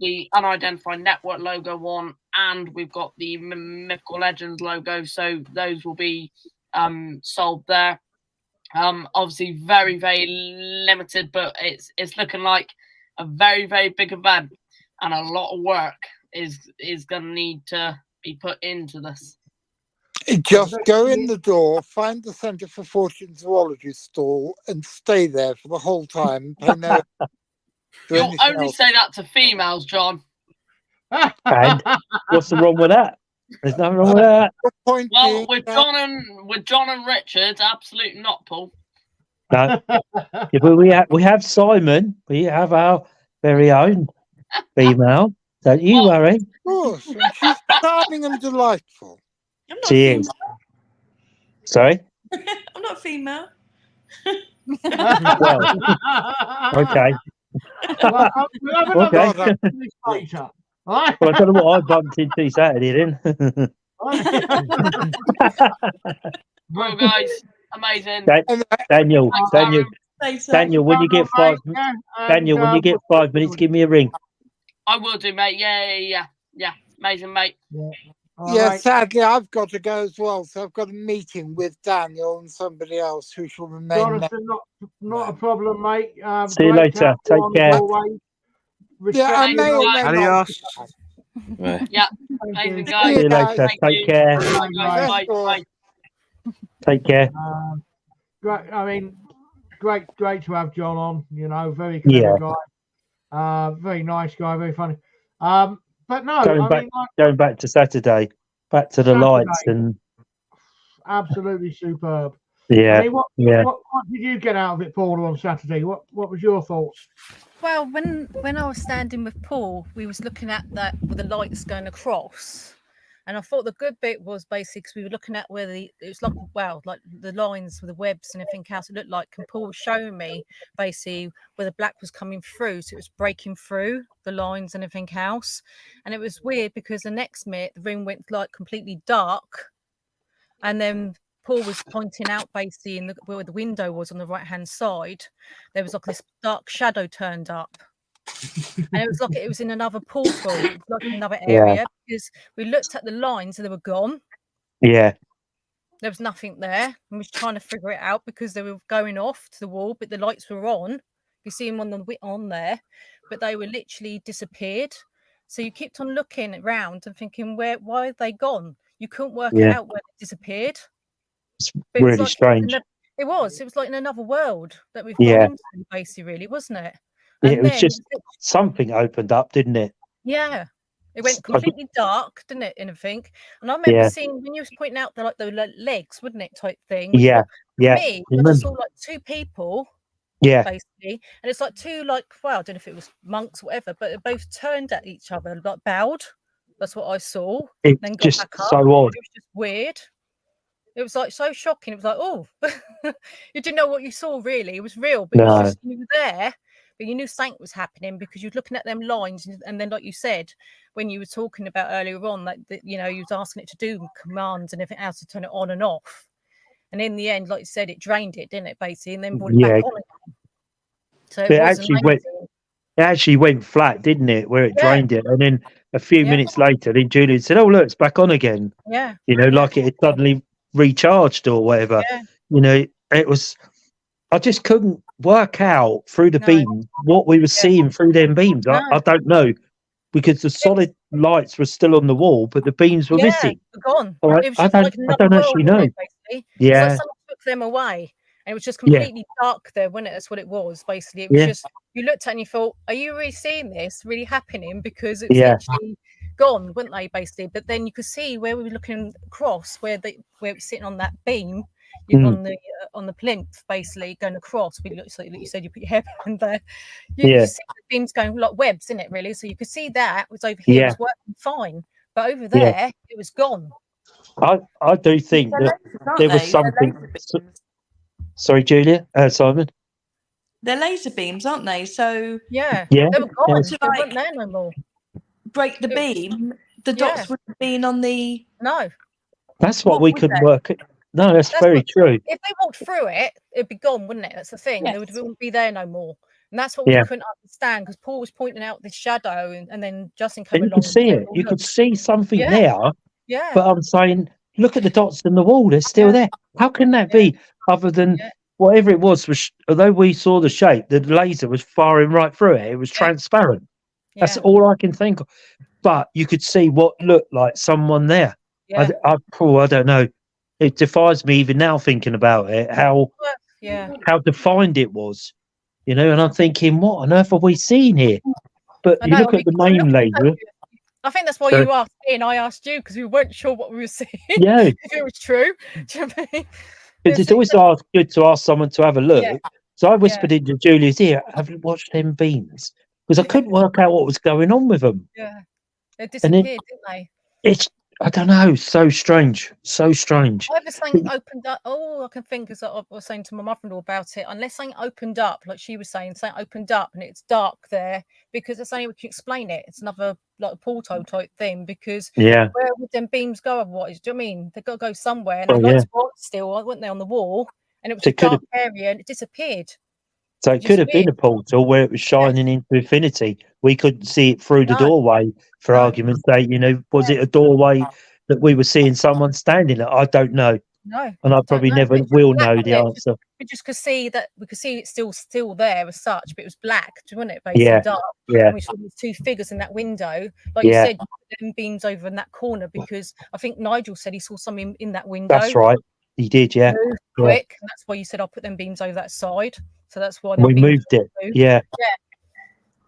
the Unidentified Network logo on, and we've got the Mythical Legends logo. So those will be sold there. Obviously very, very limited, but it's looking like a very, very big event, and a lot of work is going to need to be put into this. Just go in the door, find the Centre for Fortune Zoology stall, and stay there for the whole time. You'll only say that to females, John. And what's the wrong with that? There's nothing wrong with that. Well, with John and Richard, absolutely not, Paul. No. Yeah, but we have Simon. We have our very own female. Don't you worry. Of course, and she's charming and delightful. She is. Sorry? I'm not female. Well, okay. Well, Okay. Right. Well, I don't know what I bumped into Saturday then. Well, guys, amazing. Daniel, when you get five, Daniel, when you get 5 minutes, give me a ring. I will do, mate. Yeah. Amazing, mate. Yeah. All Yeah, right. sadly, I've got to go as well. So I've got a meeting with Daniel and somebody else who shall remain nameless. Jonathan, not a problem, mate. See you Great to later. have you Take on, care. as always. Yeah, I Respect may you, or mate. may not. Adios. Right. Yeah, Thank amazing you. guys. See you guys. later. Thank Take you. care. Bye, guys. Best Bye. of. Bye. Take care. Great. I mean, great to have John on. You know, very Yeah. clever guy. Very nice guy. Very funny. But no, Going I back, mean, like going back to Saturday, back to the lights, Saturday, and absolutely superb. I yeah, mean, what yeah, what did you get out of it, Paula, on Saturday? What was your thoughts? Well, when I was standing with Paul, we was looking at that with the lights going across, and I thought the good bit was basically 'cause we were looking at where it was like like the lines with the webs and everything else. It looked like, and Paul was showing me basically where the black was coming through, so it was breaking through the lines and everything else. And it was weird because the next minute the room went like completely dark, and then Paul was pointing out basically in where the window was on the right hand side, there was like this dark shadow turned up. And it was like it was in another portal, it was like another area, because we looked at the lines and they were gone. yeah, There was nothing there. And we was trying to figure it out because they were going off to the wall, but the lights were on. You see them on there, but they were literally disappeared. So you kept on looking around and thinking, why are they gone? You couldn't work it yeah. out where they disappeared. It's But it was really like strange. it was like in another world that we've Yeah. gone into, basically, really, wasn't it? Yeah, And it was then just something opened up, didn't it? yeah, it went I don't- completely dark, didn't it? And everything. And I remember Yeah, seeing when you was pointing out the legs, wouldn't it, type thing? Which yeah, for yeah. me, You I just remember? saw like two people Yeah, basically, and it's like two well, I don't know if it was monks, or whatever, but they both turned at each other, like bowed. That's what I saw. it's Then got just back up. so odd. It was just weird. It was like so shocking. It was like, oh, you didn't know what you saw really. It was real, but it was No, just you were there, but you knew something was happening because you were looking at them lines, and then like you said, when you were talking about earlier on, that you know, you was asking it to do commands and everything else to turn it on and off. And in the end, like you said, it drained it, didn't it, basically, and then brought it yeah. back on again. So it It was actually amazing. went flat, didn't it? Where it Yeah, drained it, and then a few yeah, minutes later, then Julian said, "Oh, look, it's back on again." yeah, You know, yeah, like it had suddenly recharged or whatever. yeah. You know, it was. I just couldn't work out through the No, beams what we were yeah, seeing through them beams. no. I don't know, because the solid lights were still on the wall, but the beams were Yeah, missing. they're gone. All right, It was just like I another don't world, actually wasn't know. it, basically? It's like Yeah, someone took them away, and it was just yeah, completely dark there, wasn't it? That's what it was, basically. It was yeah, just, you looked at it and you thought, are you really seeing this really happening? Because it was yeah, literally gone, weren't they, basically? But then you could see where we were looking across, where it was sitting on that beam, mm, on the plinth, basically, going across. We looked like you said, you put your hairband there. You yeah, could see the beams going like webs, in it, really. So you could see that was over here, yeah, was working fine. But over yeah. there, it was gone. I do think They're that lasers, aren't there was they? They're something. laser beams. Sorry, Julia, Simon. They're laser beams, aren't they? So Yeah, Yeah, they were gone. yes. to They like weren't there no more. break the It- beam, the Yeah, dots would have been on the no. That's what what we would couldn't they? work. No, that's That's very what true. if they walked through it, it'd be gone, wouldn't it? That's the thing. They Yes. wouldn't be there no more. And that's what we Yeah, couldn't understand because Paul was pointing out this shadow, and then Justin came and you along could and see said, it. "Oh, You look, could see something yeah, there, yeah, but I'm saying, look at the dots in the wall. They're still yeah, there. How can that yeah, be? Other than yeah, whatever it was, although we saw the shape, the laser was firing right through it. It was yeah, transparent. That's yeah, all I can think of. But you could see what looked like someone there. yeah, I don't know. It defies me even now thinking about it. well, yeah. How defined it was, you know. And I'm thinking, what on earth are we seeing here? But I you know. look We at the kept on main looking, don't laser. you? I think that's why So you asked me and I asked you because we weren't sure what we were seeing yeah, if it was true. Do you know what I mean? because it's always good to ask someone to have a Yeah, look. So I yeah, whispered into Julia's ear, "Have you watched them beams?" Because I couldn't work out what was going on with them. yeah. They And then disappeared, didn't they? it's, I don't know, so strange, so strange. Either something opened up. All I can think is that I was saying to my mother-in-law about it. Unless something opened up, like she was saying, something opened up and it's dark there because that's the only way we can explain it. It's another like a portal type thing because Yeah. where would them beams go otherwise? Do you know what I mean? They've got to go somewhere, and Oh the yeah. lights were on still, weren't they, on the wall? And it was So a it could have, dark area and it disappeared. so it Which could is have been weird. a portal where it was Yeah. shining into infinity. We couldn't see it through the No, doorway. For no. argument's sake, you know, was Yeah. it a doorway that we were seeing someone standing there? I don't know, No, and I probably never will know the answer. We just could see that it's still there as such, but it was black, wasn't it? Yeah, Basically dark. yeah. And we saw these two figures in that window, like you Yeah. said, them beams over in that corner, because I think Nigel said he saw something in that window. That's right. He did, yeah. Moved Yeah. quick, and that's why you said I'll put them beams over that side. So that's why We moved it. Yeah. Yeah.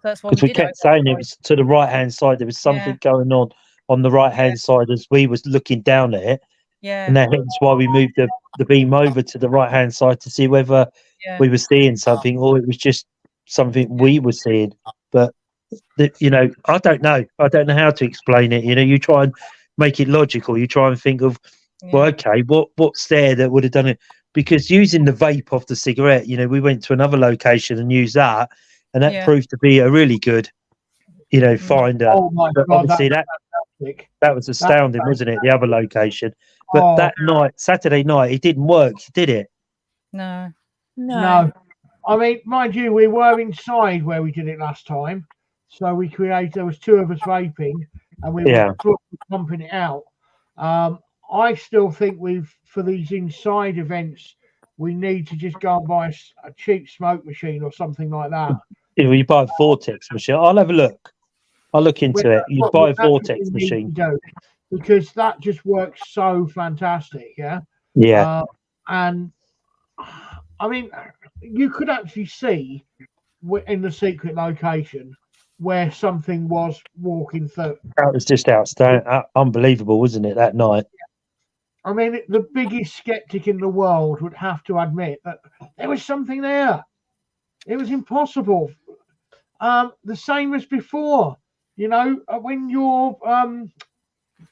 So that's why Because we did it kept saying it was to the right hand side. There was something going on the right hand side as we was looking down at it. Yeah. And that's why we moved the beam over to the right hand side to see whether we were seeing something or it was just something we were seeing. But you know, I don't know. I don't know how to explain it. You know, you try and make it logical. You try and think of, well, okay, what's there that would have done it? Because using the vape off the cigarette, you know, we went to another location and used that, and that proved to be a really good, you know, finder. Oh my but God, obviously that was astounding, wasn't it? The other location, but that night, Saturday night, it didn't work, did it? No. I mean, mind you, we were inside where we did it last time, so there was two of us vaping, and we were pumping it out. I still think for these inside events, we need to just go and buy a cheap smoke machine or something like that. Yeah, you buy a vortex machine. I'll have a look. I'll look into it. You buy a vortex machine because that just works so fantastic. Yeah. Yeah. And I mean, you could actually see in the secret location where something was walking through. That was just outstanding, unbelievable, wasn't it, that night? I mean, the biggest skeptic in the world would have to admit that there was something there. It was impossible. The same as before, you know, when your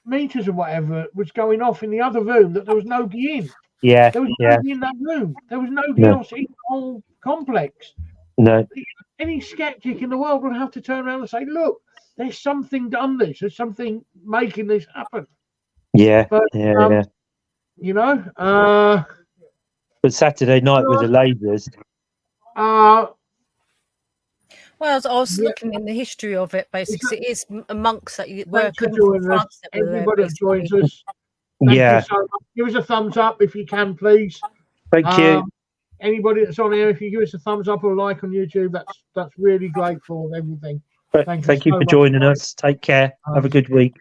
meters and whatever was going off in the other room, that there was nobody in. Yeah, there was nobody in that room. There was nobody else in the whole complex. No. Any skeptic in the world would have to turn around and say, "Look, there's something done this. There's something making this happen." Yeah, but, yeah. You know, but Saturday night with the lasers. Well, I was looking in the history of it, basically. It is monks that were coming from France. Everybody joins us. Thank you so much. Give us a thumbs up if you can, please. Thank you. Anybody that's on here, if you give us a thumbs up or a like on YouTube, that's really grateful of everything. Thank you for joining us. Take care. Have a good week.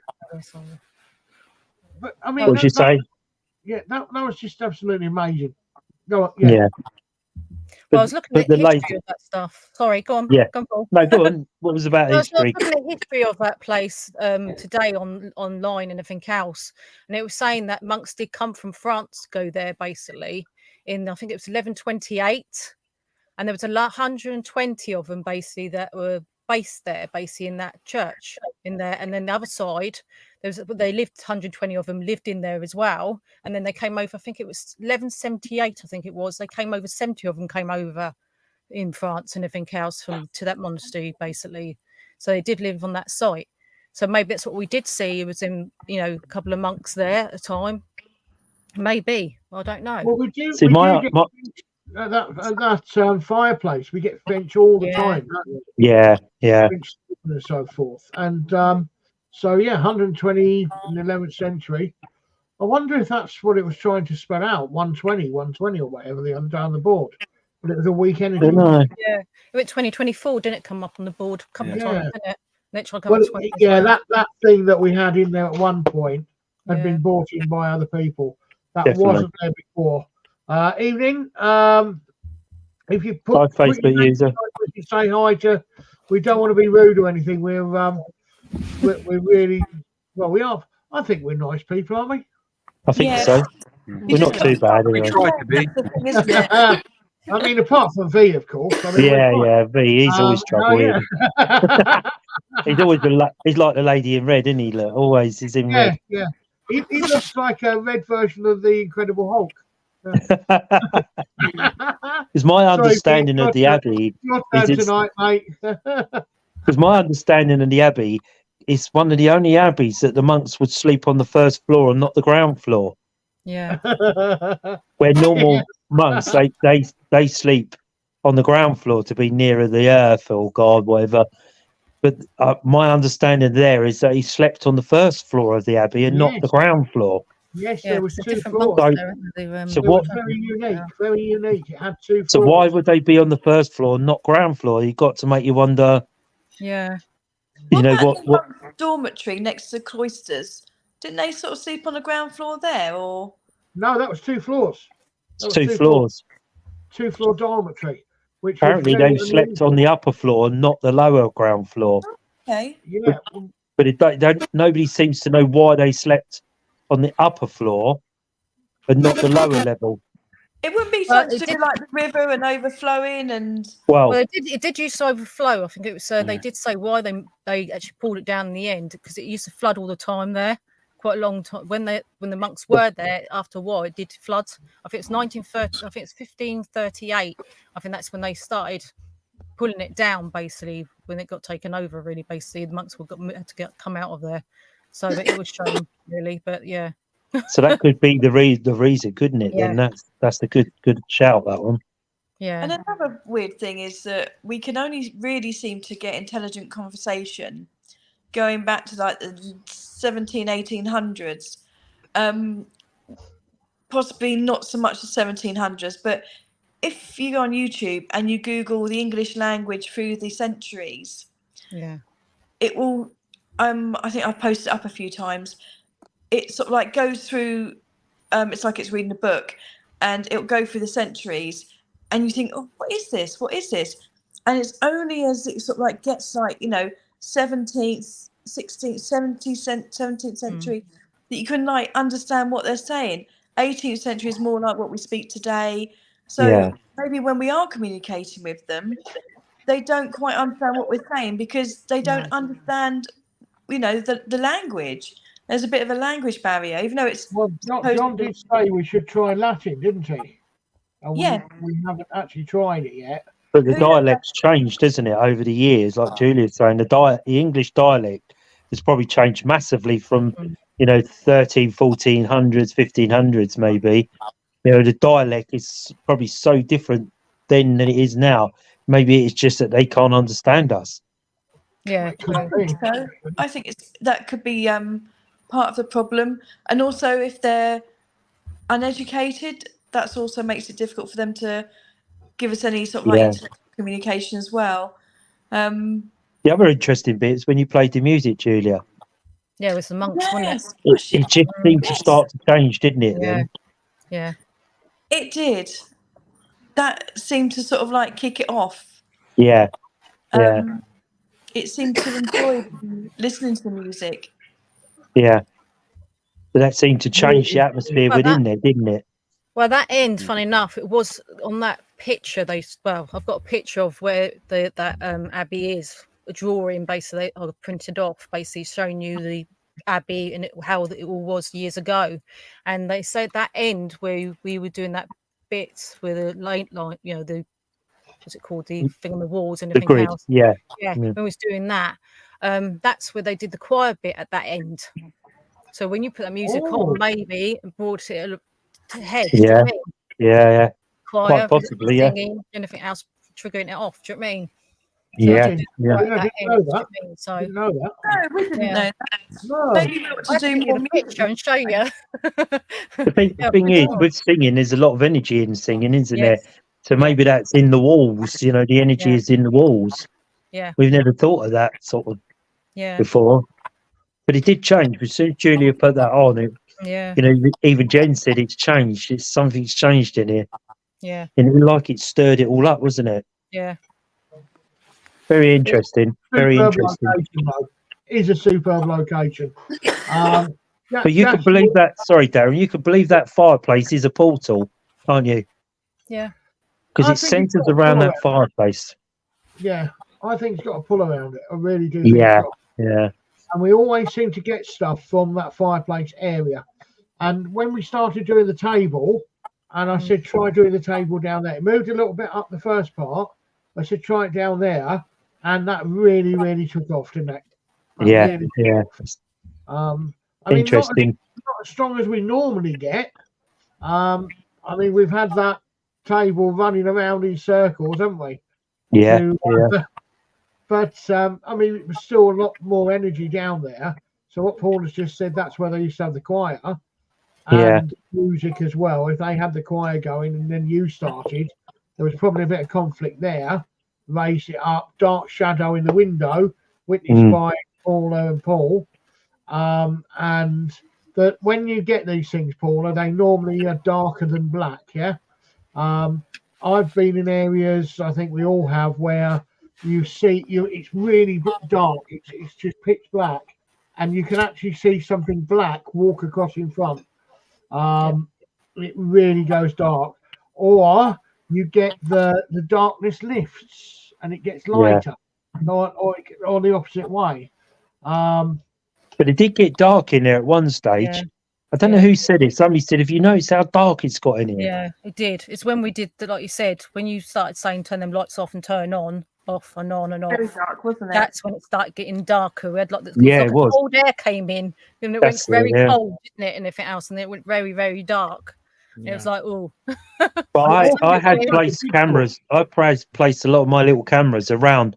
But I mean, what did you say? Yeah, that was just absolutely amazing. Go on. Yeah. Well, I was looking at the history of that stuff. Sorry, go on. Yeah. Go on, Paul. No, go on. What was about history? I was looking at the history of that place today online and everything else, and it was saying that monks did come from France to go there, basically, in I think it was 1128, and there was 120 of them basically that were based there, basically in that church in there, and then the other side. They lived 120 of them lived in there as well, and then they came over. I think it was 1178. I think it was. They came over. 70 of them came over in France and everything else to that monastery, basically. So they did live on that site. So maybe that's what we did see. It was in a couple of monks there at a time. Maybe I don't know. Well, we do See, get that fireplace. We get French all the time. Yeah. French and so forth, and. So, 120 in the 11th century. I wonder if that's what it was trying to spell out, 120 or whatever down the board. But it was a weak energy. Yeah, it went 2024, didn't it come up on the board a couple of times, didn't it? That thing that we had in there at one point had been bought in by other people. That wasn't there before. Evening. If you put Facebook user. You say hi to, we don't want to be rude or anything. We're really we are. I think we're nice people, aren't we? I think so. We're not too bad anyway. We try to be. I mean, apart from V, of course. I mean, V. He's always trouble. He's like the lady in red, isn't he? Look, always is in red. Yeah. He looks like a red version of the Incredible Hulk. Is my understanding of the Abbey? Your turn tonight, mate. Because my understanding of the Abbey is one of the only abbeys that the monks would sleep on the first floor and not the ground floor. Yeah. Where normal monks they sleep on the ground floor to be nearer the earth or God, whatever. But my understanding there is that he slept on the first floor of the Abbey and not the Yes. ground floor. Yes, Yeah, there was the 2 different floors. monks So- there, aren't they? so It what- was very unique, very unique. It had 2 floors. So why would they be on the first floor, and not ground floor? You got to make you wonder. Yeah. You know about the what? dormitory next to the cloisters? Didn't they sort of sleep on the ground floor there, or? No, that was 2 floors. That was 2 2 floors. 2-floor dormitory, which Apparently, was very they slept on the upper floor, not the lower ground floor. Okay. Yeah, But it don't. Nobody seems to know why they slept on the upper floor, but not the lower level. It wouldn't be Well, something it to do did- like the river and overflowing and. Well, Well, it did used to overflow. I think it was. They did say why they actually pulled it down in the end because it used to flood all the time there, quite a long time. When the monks were there, after a while, it did flood. I think it's 1930. I think it's 1538. I think that's when they started pulling it down. Basically, when it got taken over, really, basically, the monks had to come out of there. So that it was shown, really. But yeah. so that could be the reason, couldn't it? Yeah. Then that's the good shout, that one. Yeah. And another weird thing is that we can only really seem to get intelligent conversation going back to like the 1800s. Possibly not so much the 1700s, but if you go on YouTube and you Google the English language through the centuries, Yeah. it will, I think I've posted it up a few times. It sort of like goes through, it's like it's reading a book, and it'll go through the centuries, and you think, oh, what is this? What is this? And it's only as it sort of like gets like, 17th, 16th, 17th century that you can like understand what they're saying. 18th century is more like what we speak today. So Yeah. maybe when we are communicating with them, they don't quite understand what we're saying because they don't understand, the language. There's a bit of a language barrier, even though it's well, John did say we should try Latin, didn't he? And Yeah. we haven't actually tried it yet. But the dialect's changed, isn't it, over the years? Like Julia's saying, the English dialect has probably changed massively from 13, 1400s, 1500s, maybe. The dialect is probably so different then than it is now. Maybe it's just that they can't understand us. Yeah. Could be. So I think that could be part of the problem, and also if they're uneducated, that's also makes it difficult for them to give us any sort of like Yeah. intellectual communication as well. The other interesting bit is when you played the music, Julia. Yeah, with the monks, wasn't Yes, It just seemed to start to change, didn't it? Yeah. Then it? Yeah. it did. That seemed to sort of like kick it off. yeah, yeah, It seemed to enjoy listening to the music. yeah. But that seemed to change the atmosphere Well, within there, didn't it? Well, that end, funny enough, it was on that picture. I've got a picture of where that abbey is, a drawing basically, I printed off, basically showing you the abbey and how it all was years ago. And they said that end where we were doing that bit with the late line, the what's it called, the thing on the walls and The everything grid, else. yeah. Yeah, when we was doing that, that's where they did the choir bit at that end. So when you put that music on, maybe and brought it to head. Do you know Yeah. what I mean? Yeah, Choir, quite possibly, yeah. singing, anything else triggering it off. Do you know what I mean? Yeah, they did yeah. right at I that didn't end, know do you that. know what I mean? So Didn't know that. No, we didn't Yeah. know that. No. Maybe we ought I to do can more get a picture and show you. The thing is, with singing, there's a lot of energy in singing, isn't there? Yes. So maybe that's in the walls, the energy Yeah. is in the walls. Yeah. We've never thought of that sort of Yeah. before. But it did change. As soon as Julia put that on, Yeah. even Jen said it's changed. Something's changed in here. Yeah. And it was like it stirred it all up, wasn't it? Yeah. Very interesting. Very Superb interesting. location, though. It is a superb location. But you could believe that. Sorry, Darren. You could believe that fireplace is a portal, can't you? Yeah. Because I it think it's centres got a around pull that fireplace. Yeah, I think it's got a pull around it. I really do. Yeah. Think so. Yeah. And we always seem to get stuff from that fireplace area. And when we started doing the table, and I said, try doing the table down there. It moved a little bit up the first part. I said, try it down there. And that really, really took off, didn't it? That Yeah. really Yeah. I mean, Interesting. not as strong as we normally get. I mean, we've had that table running around in circles, haven't we? Yeah. To, Yeah. But I mean, it was still a lot more energy down there. So what Paul has just said, that's where they used to have the choir and music as well. If they had the choir going and then you started, there was probably a bit of conflict there. Raised it up, dark shadow in the window, witnessed by Paula and Paul. And that when you get these things, Paula, they normally are darker than black. Yeah. I've been in areas, I think we all have, where you see it's really dark. It's just pitch black, and you can actually see something black walk across in front. It really goes dark. Or you get the darkness lifts and it gets lighter, or the opposite way. But it did get dark in there at one stage. Yeah. I don't know who said it. Somebody said, "If you notice how dark it's got in here." Yeah, it did. It's when we did the, like you said, when you started saying turn them lights off and turn on, off and on and off. Very dark, wasn't it? That's when it started getting darker. We had like it was. cold air came in, and it That's went very it, yeah. cold, didn't it? And everything else, and it went very, very dark. Yeah. It was like, oh. But I had placed cameras. I placed a lot of my little cameras around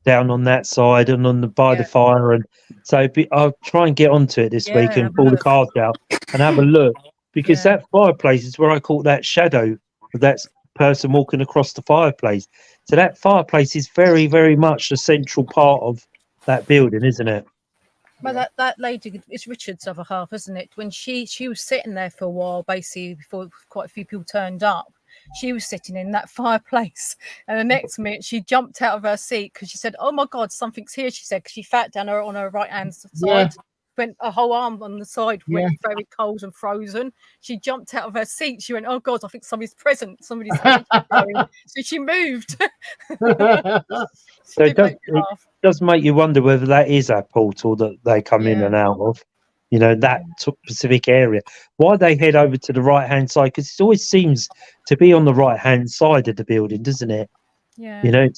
down on that side and on the by the fire, and so I'll try and get onto it this week and pull the cards out and have a look, because that fireplace is where I caught that shadow of that person walking across the fireplace. So that fireplace is very, very much the central part of that building, isn't it? Well, that lady, it's Richard's other half, isn't it? When she was sitting there for a while, basically before quite a few people turned up. She was sitting in that fireplace, and the next minute she jumped out of her seat because she said, "Oh my God, something's here!" She said, because she sat down on her right hand side, went a whole arm on the side, went very cold and frozen. She jumped out of her seat. She went, "Oh God, I think somebody's present. Somebody's going." So she moved. So it does make you wonder whether that is a portal that they come in and out of. You know, that specific area. Why they head over to the right-hand side? Because it always seems to be on the right-hand side of the building, doesn't it? Yeah. You know,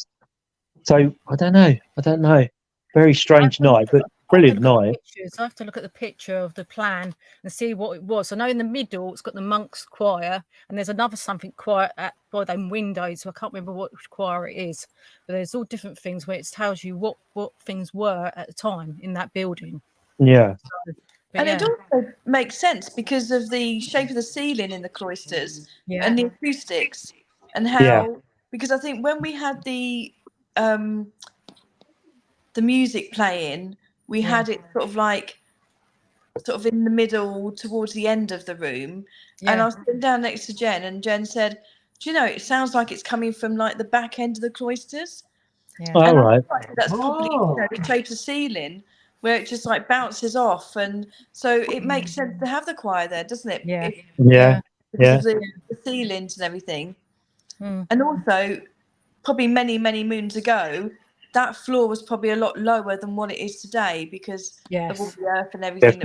so I don't know. Very strange night, but brilliant night. I have to look at the picture of the plan and see what it was. I know in the middle it's got the monks' choir, and there's another something choir by them windows. So I can't remember what choir it is, but there's all different things where it tells you what things were at the time in that building. Yeah. And it also makes sense because of the shape of the ceiling in the cloisters and the acoustics, and how because I think when we had the music playing, we had it sort of in the middle towards the end of the room, and I was sitting down next to Jen, and Jen said, "Do you know, it sounds like it's coming from like the back end of the cloisters." All right. That's probably the shape of the ceiling, where it just like bounces off, and so it makes sense to have the choir there, doesn't it? Because of the ceilings and everything. And also, probably many moons ago, that floor was probably a lot lower than what it is today because of all the earth and everything.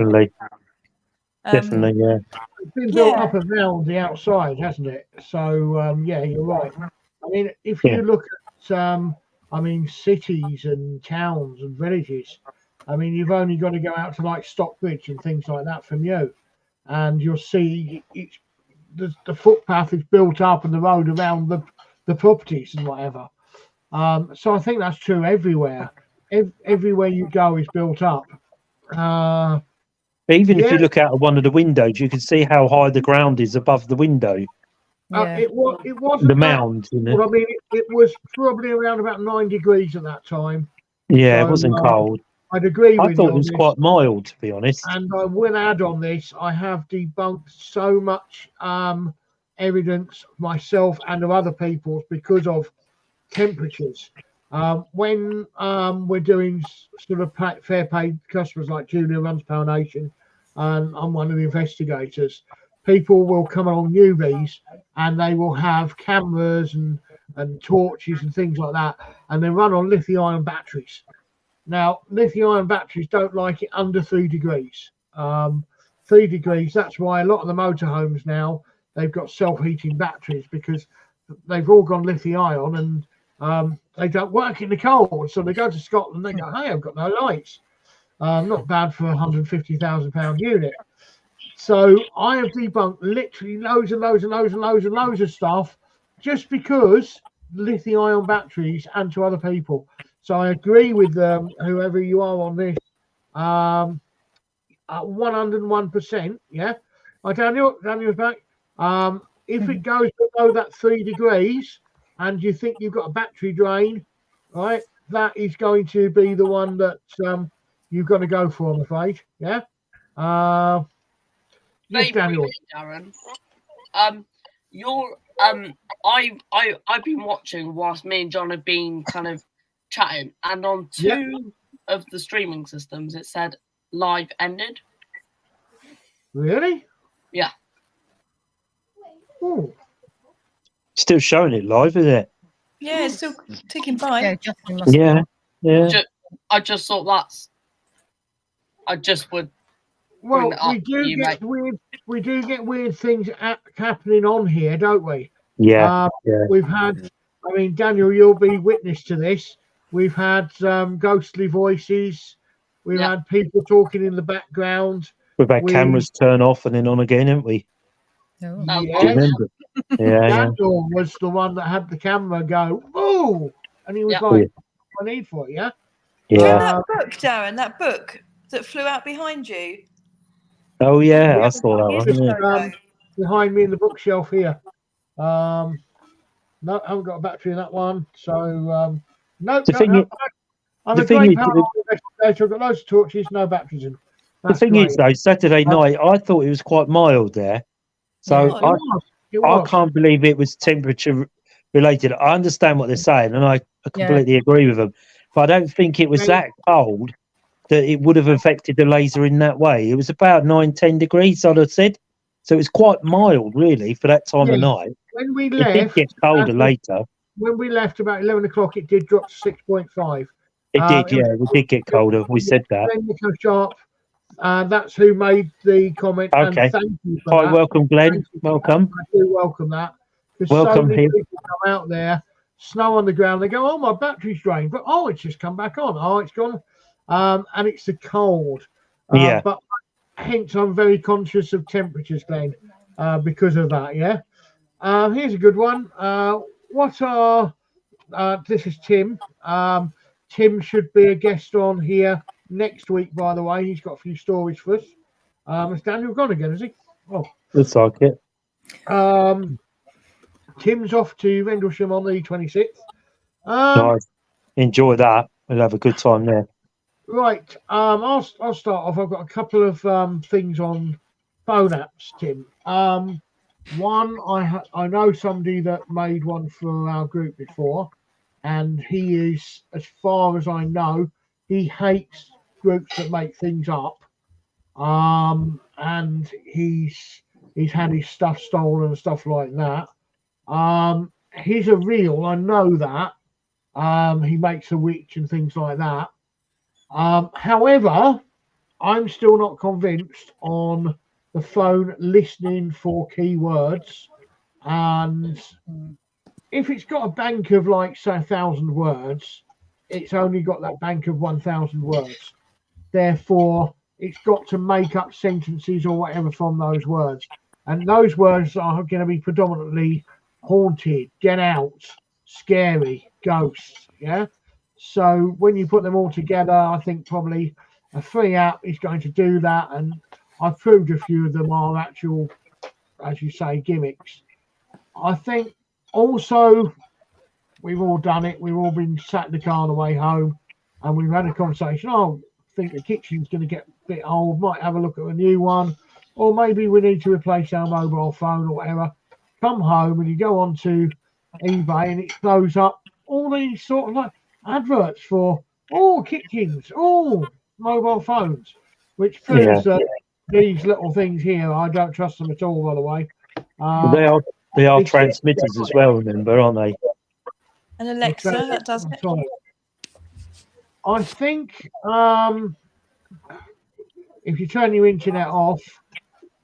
Definitely, yeah. It's been built up around the outside, hasn't it? So you're right. I mean, if you look at cities and towns and villages, I mean, you've only got to go out to like Stockbridge and things like that from you, and you'll see the footpath is built up and the road around the properties and whatever. So I think that's true everywhere. Everywhere you go is built up. Even if you look out of one of the windows, you can see how high the ground is above the window. It wasn't the mound. You know? Well, I mean, it was probably around about 9 degrees at that time. Yeah, so, it wasn't cold. I'd agree with you. I thought it was quite mild, to be honest. And I will add on this, I have debunked so much evidence myself and of other people's because of temperatures. When we're doing sort of fair paid customers like Julia runs Power Nation, and I'm one of the investigators, people will come along newbies and they will have cameras and torches and things like that, and they run on lithium-ion batteries. Now, lithium-ion batteries don't like it under 3 degrees. 3 degrees, that's why a lot of the motorhomes now, they've got self-heating batteries because they've all gone lithium-ion and they don't work in the cold. So they go to Scotland, they go, hey, I've got no lights. Not bad for a £150,000 unit. So I have debunked literally loads of stuff just because lithium-ion batteries and to other people. So I agree with whoever you are on this. 101%. Yeah. Daniel's back. If it goes below that 3 degrees and you think you've got a battery drain, right, that is going to be the one that you've got to go for, I'm afraid. Yeah. Yes, Daniel. Darren. I've been watching whilst me and John have been kind of chatting, and on two of the streaming systems it said live ended. Really? Yeah. Ooh. Still showing it live, isn't it? Yeah, it's still ticking by. Yeah, Justin must Yeah. Yeah. I just thought I just would. Well, we do get weird things happening on here, don't we? Yeah. Yeah. We've had, I mean, Daniel, you'll be witness to this. We've had ghostly voices. We've had people talking in the background. We've had cameras turn off and then on again, haven't we? Oh. Yes. Remember? Yeah. Daniel was the one that had the camera go, "Oh," and he was like, "I need for it, yeah." Do you Yeah. remember that book, Darren? That book that flew out behind you? Oh yeah, I saw that one. Yeah. Behind me in the bookshelf here. No, I haven't got a battery in that one. So no. I'm a great power investigator. I've got loads of torches, no batteries in. The thing is, though, Saturday night, I thought it was quite mild there. So I can't believe it was temperature related. I understand what they're saying, and I completely agree with them. But I don't think it was that cold that it would have affected the laser in that way. It was about 9-10 degrees, I'd have said. So it was quite mild, really, for that time of night. When we left, it did get colder later. When we left about 11 o'clock, it did drop to 6.5. It did, yeah. It did get colder. We said that. Sharp. That's who made the comment. Okay. And thank you for Hi, that. welcome, Glenn. Welcome. I do welcome that. Welcome so many here. people come out there, snow on the ground. They go, "Oh, my battery's drained," but it's just come back on. Oh, it's gone. And it's the cold. Yeah. But hence, I'm very conscious of temperatures, Glenn, because of that. Yeah. Here's a good one. This is Tim. Tim should be a guest on here next week, by the way. He's got a few stories for us. Is Daniel gone again, is he? Oh. Looks like it. Tim's off to Rendlesham on the 26th. Nice. Enjoy that. We'll have a good time there. Right. I'll start off. I've got a couple of things on phone apps, Tim. One, I know somebody that made one for our group before, and he is, as far as I know, he hates groups that make things up. And he's had his stuff stolen and stuff like that. He's a real, I know that. He makes a witch and things like that. However, I'm still not convinced on the phone listening for keywords. And if it's got a bank of, like, say, 1,000 words, it's only got that bank of 1,000 words. Therefore, it's got to make up sentences or whatever from those words. And those words are going to be predominantly haunted, get out, scary, ghosts. Yeah. So when you put them all together, I think probably a free app is going to do that. And I've proved a few of them are actual, as you say, gimmicks. I think also we've all done it. We've all been sat in the car on the way home and we've had a conversation. Oh, I think the kitchen's going to get a bit old. Might have a look at a new one. Or maybe we need to replace our mobile phone or whatever. Come home and you go onto eBay and it throws up all these sort of like adverts for kitchens, mobile phones, which proves that these little things here, I don't trust them at all, by the way. They are transmitters as well, remember, aren't they? And Alexa, that does it. I think if you turn your internet off,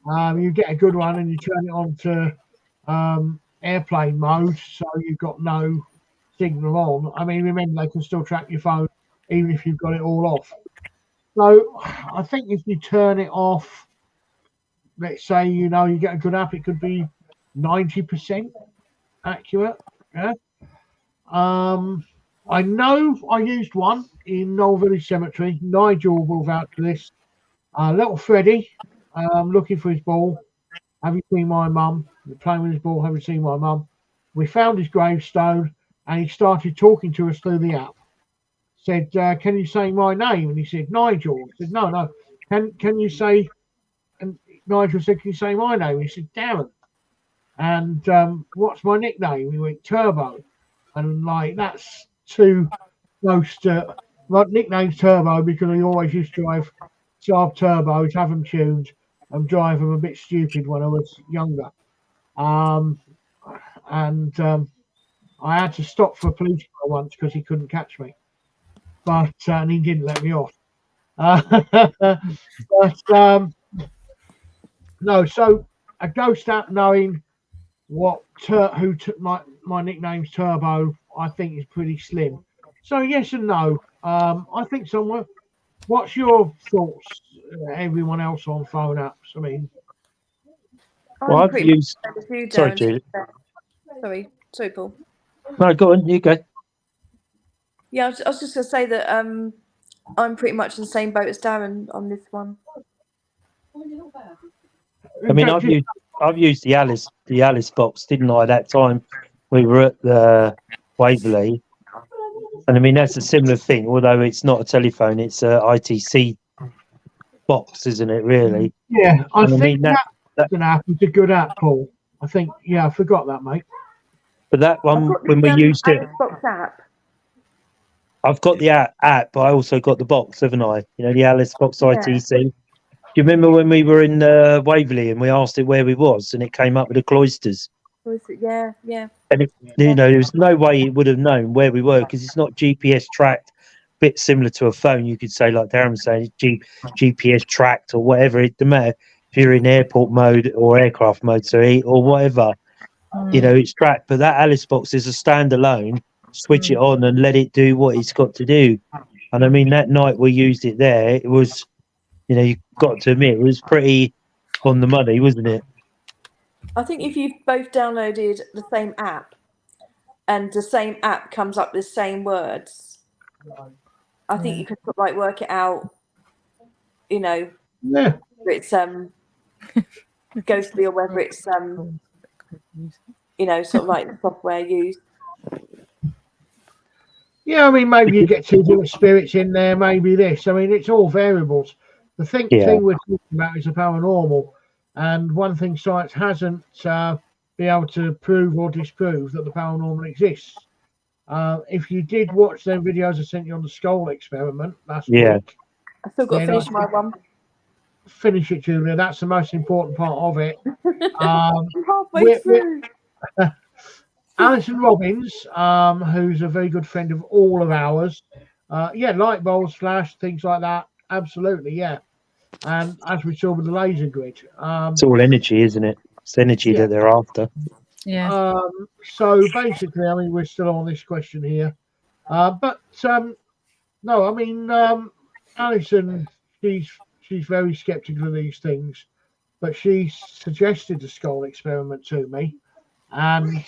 you get a good one, and you turn it on to airplane mode, so you've got no signal on. I mean, remember, they can still track your phone even if you've got it all off. So I think if you turn it off, let's say, you get a good app, it could be 90% accurate. Yeah. I know I used one in Knoll Village Cemetery. Nigel will vouch for this. Little Freddie, looking for his ball. Have you seen my mum? Playing with his ball. Have you seen my mum? We found his gravestone, and he started talking to us through the app. Said, "Can you say my name?" And he said, "Nigel." I said, "No. Can you say?" And Nigel said, "Can you say my name?" And he said, "Darren." And what's my nickname? He went, "Turbo." And like that's too close to my nickname's Turbo because I always used to drive Saab Turbos, have them tuned, and drive them a bit stupid when I was younger. And I had to stop for a police car once because he couldn't catch me, but and he didn't let me off. But no, so a ghost app knowing what my nickname's Turbo, I think is pretty slim. So yes and no. I think somewhere. What's your thoughts? Everyone else on phone apps. I mean, Well, I'm I've pretty much used. the same as you, Sorry, Darren. Julie. Sorry, Paul. No, go on. You go. Yeah, I was just going to say that I'm pretty much in the same boat as Darren on this one. I mean, I've used the Alice box, didn't I? That time we were at the Waverley, and I mean that's a similar thing. Although it's not a telephone, it's a ITC box, isn't it? Really? Yeah, I And think that, that's an app. It's a good app, Paul. I think. Yeah, I forgot that, mate. but that I've one got when we used it, Box app. I've got the app, but I also got the box, haven't I? You know, the Alice box ITC. Do you remember when we were in Waverley and we asked it where we was, and it came up with the cloisters? Yeah. And there was no way it would have known where we were because it's not GPS tracked. Bit similar to a phone, you could say, like Darren was saying, GPS tracked or whatever. It doesn't matter if you're in airport mode or aircraft mode, or whatever. You know, it's tracked. But that Alice box is a standalone. Switch it on and let it do what it's got to do. And I mean, that night we used it there, it was, you know, you've got to admit, it was pretty on the money, wasn't it? I think if you've both downloaded the same app and the same app comes up with the same words, I think you could like work it out, you know, Yeah. whether it's ghostly or whether it's you know, sort of like the software used. Yeah, I mean, maybe you get two different spirits in there, maybe this. I mean, it's all variables. The thing we're talking about is the paranormal. And one thing science hasn't been able to prove or disprove that the paranormal exists. If you did watch them videos I sent you on the skull experiment last week. I still got to finish my one. Finish it, Julia. That's the most important part of it. I'm halfway through. Alison Robbins, who's a very good friend of all of ours. Light bulbs, flash, things like that. Absolutely, yeah. And as we saw with the laser grid. It's all energy, isn't it? It's energy that they're after. Yeah. So basically, I mean, we're still on this question here. No, I mean, Alison, she's very skeptical of these things, but she suggested the skull experiment to me. And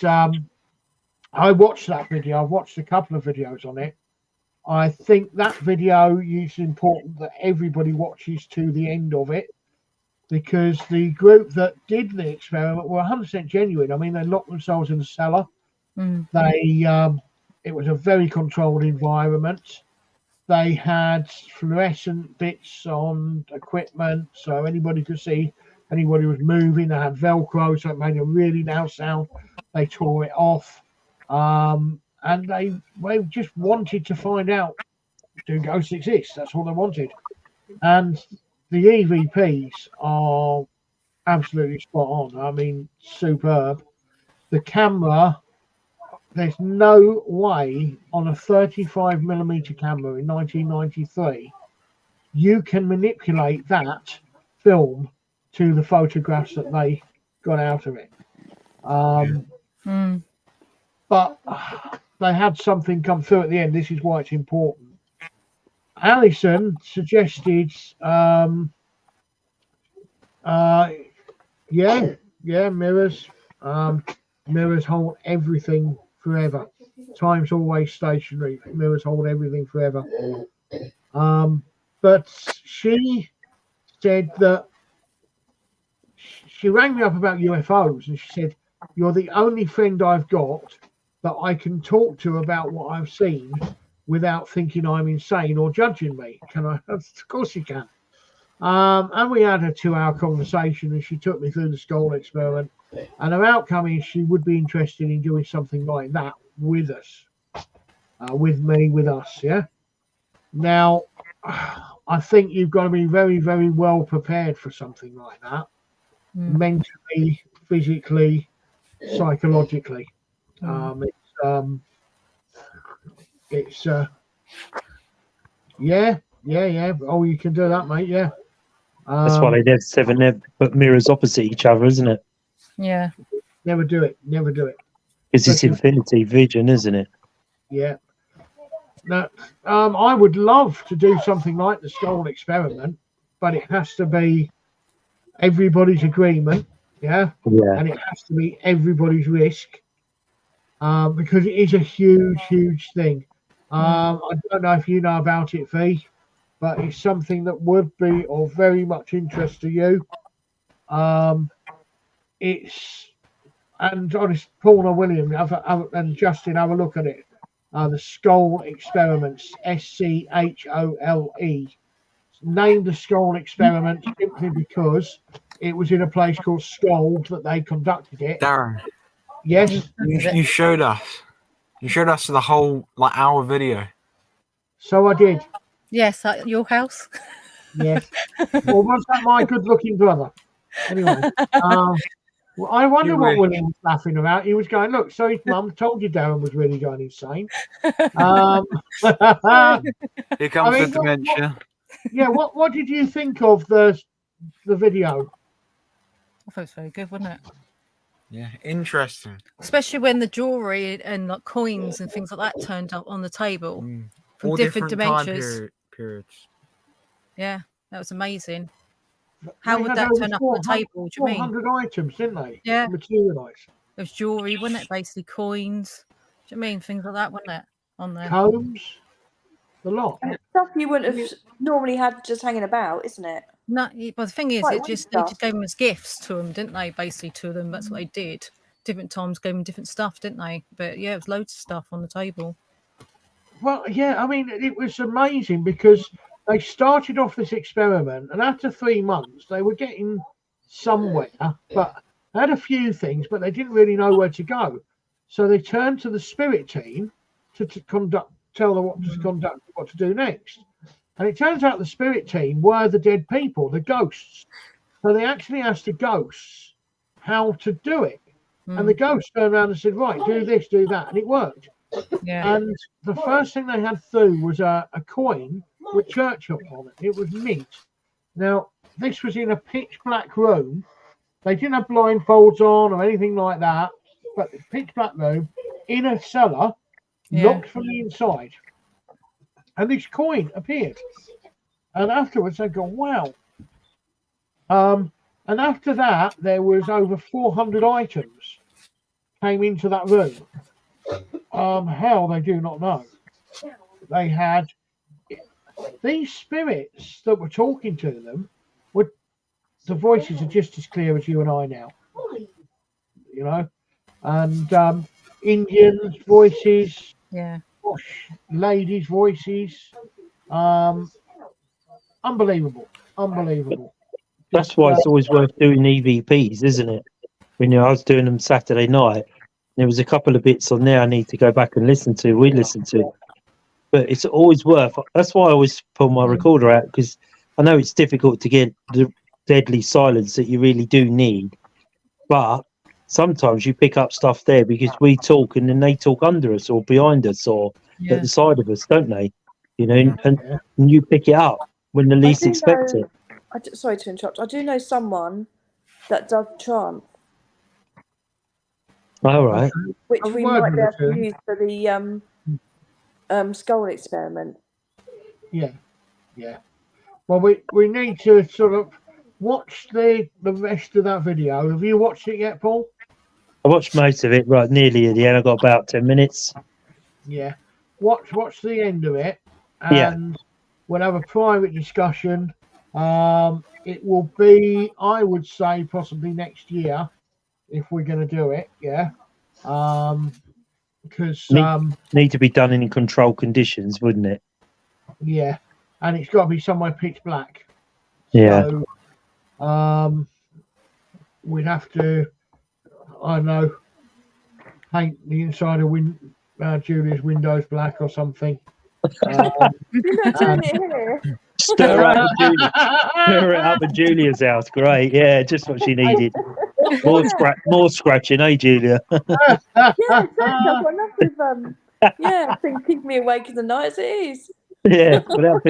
I watched that video. I've watched a couple of videos on it. I think that video is important that everybody watches to the end of it because the group that did the experiment were 100% genuine. I mean, they locked themselves in a cellar. It was a very controlled environment. They had fluorescent bits on equipment so anybody could see anybody was moving. They had Velcro so it made a really loud sound. They tore it off. And they just wanted to find out, do ghosts exist? That's all they wanted. And the EVPs are absolutely spot on. I mean, superb. The camera, there's no way on a 35mm camera in 1993 you can manipulate that film to the photographs that they got out of it. But they had something come through at the end. This is why it's important. Alison suggested, mirrors. Mirrors hold everything forever. Time's always stationary. Mirrors hold everything forever. But she said that she rang me up about UFOs, and she said, "You're the only friend I've got that I can talk to about what I've seen without thinking I'm insane or judging me. Can I?" Of course you can. And we had a 2-hour conversation, and she took me through the skull experiment. And her outcome is she would be interested in doing something like that with us, with me, with us. Yeah. Now, I think you've got to be very, very well prepared for something like that, mentally, physically, psychologically. It's yeah. Oh, you can do that, mate. Yeah. That's why they have 7 there, but mirrors opposite each other, isn't it? Yeah. Never do it. Never do it. Because it's infinity vision, isn't it? Yeah. Now, I would love to do something like the skull experiment, but it has to be everybody's agreement. Yeah. Yeah. And it has to be everybody's risk, because it is a huge, huge thing. I don't know if you know about it, Fee, but it's something that would be of very much interest to you. It's, and honest, Paul and William and Justin, have a look at it. The Skull Experiments, SCHOLE. Named the Skull Experiment simply because it was in a place called Skull that they conducted it. Darren, Yes. you showed us. You showed us the whole hour video. So I did. Yes, at your house. Yes. Well, was that my good-looking brother? Anyway, well, I wonder what William was laughing about. He was going, "Look, so his mum told you Darren was really going insane." Here comes the dementia. What did you think of the video? I thought it was very good, wasn't it? Yeah, interesting. Especially when the jewelry and like coins and things like that turned up on the table from All different time dimensions. periods. Yeah, that was amazing. How They would had that over turn up on the table? Do you mean? 400 items, didn't they? Yeah. Materialised. It was jewelry, wasn't it? Basically coins. Do you mean things like that, wasn't it? On there. Combs. The lot. And it's stuff you wouldn't have normally had just hanging about, isn't it? No, but the thing is, Quite they just stuff. gave them as gifts to them, didn't they? Basically, to them, that's what they did. Different times gave them different stuff, didn't they? But yeah, it was loads of stuff on the table. Well, yeah, I mean, it was amazing because they started off this experiment, and after 3 months, they were getting somewhere, but they had a few things, but they didn't really know where to go. So they turned to the spirit team to tell them what to do next. And it turns out the spirit team were the dead people, the ghosts. So they actually asked the ghosts how to do it. And the ghosts turned around and said, "Right, do this, do that." And it worked. Yeah. And the first thing they had through was a coin with Churchill on it. It was mint. Now, this was in a pitch black room. They didn't have blindfolds on or anything like that, but it's pitch black room in a cellar, locked from the inside. And this coin appeared. And afterwards they go, "Wow." And after that, there was over 400 items came into that room. How, they do not know. They had these spirits that were talking to them. The voices are just as clear as you and I now. You know? And Indian voices. Yeah. Gosh, ladies' voices. Unbelievable. That's why it's always worth doing EVPs, isn't it? When I was doing them Saturday night, there was a couple of bits on there I need to go back and listen to. We listened to, but it's always worth. That's why I always pull my recorder out, because I know it's difficult to get the deadly silence that you really do need. But sometimes you pick up stuff there because we talk and then they talk under us or behind us or at the side of us, don't they? You know, and you pick it up when the least expect it. Sorry to interrupt. I do know someone that does trance, All right. which we might be able to use for the skull experiment. Yeah. Well, we need to sort of watch the rest of that video. Have you watched it yet, Paul? I watched most of it, right nearly at the end. I got about 10 minutes. Yeah. Watch the end of it, and we'll have a private discussion. It will be, I would say, possibly next year if we're going to do it. Yeah. Because need to be done in controlled conditions, wouldn't it? yeah, and it's got to be somewhere pitch black. Yeah. So, we'd have to, I don't know, paint the inside of Julia's windows black or something. You're not doing it here. Stir it up at Julia's house. Great. Yeah, just what she needed. More scratching, eh, Julia? Yeah, exactly. I've got enough of things keep me awake in the night as it is. Yeah, without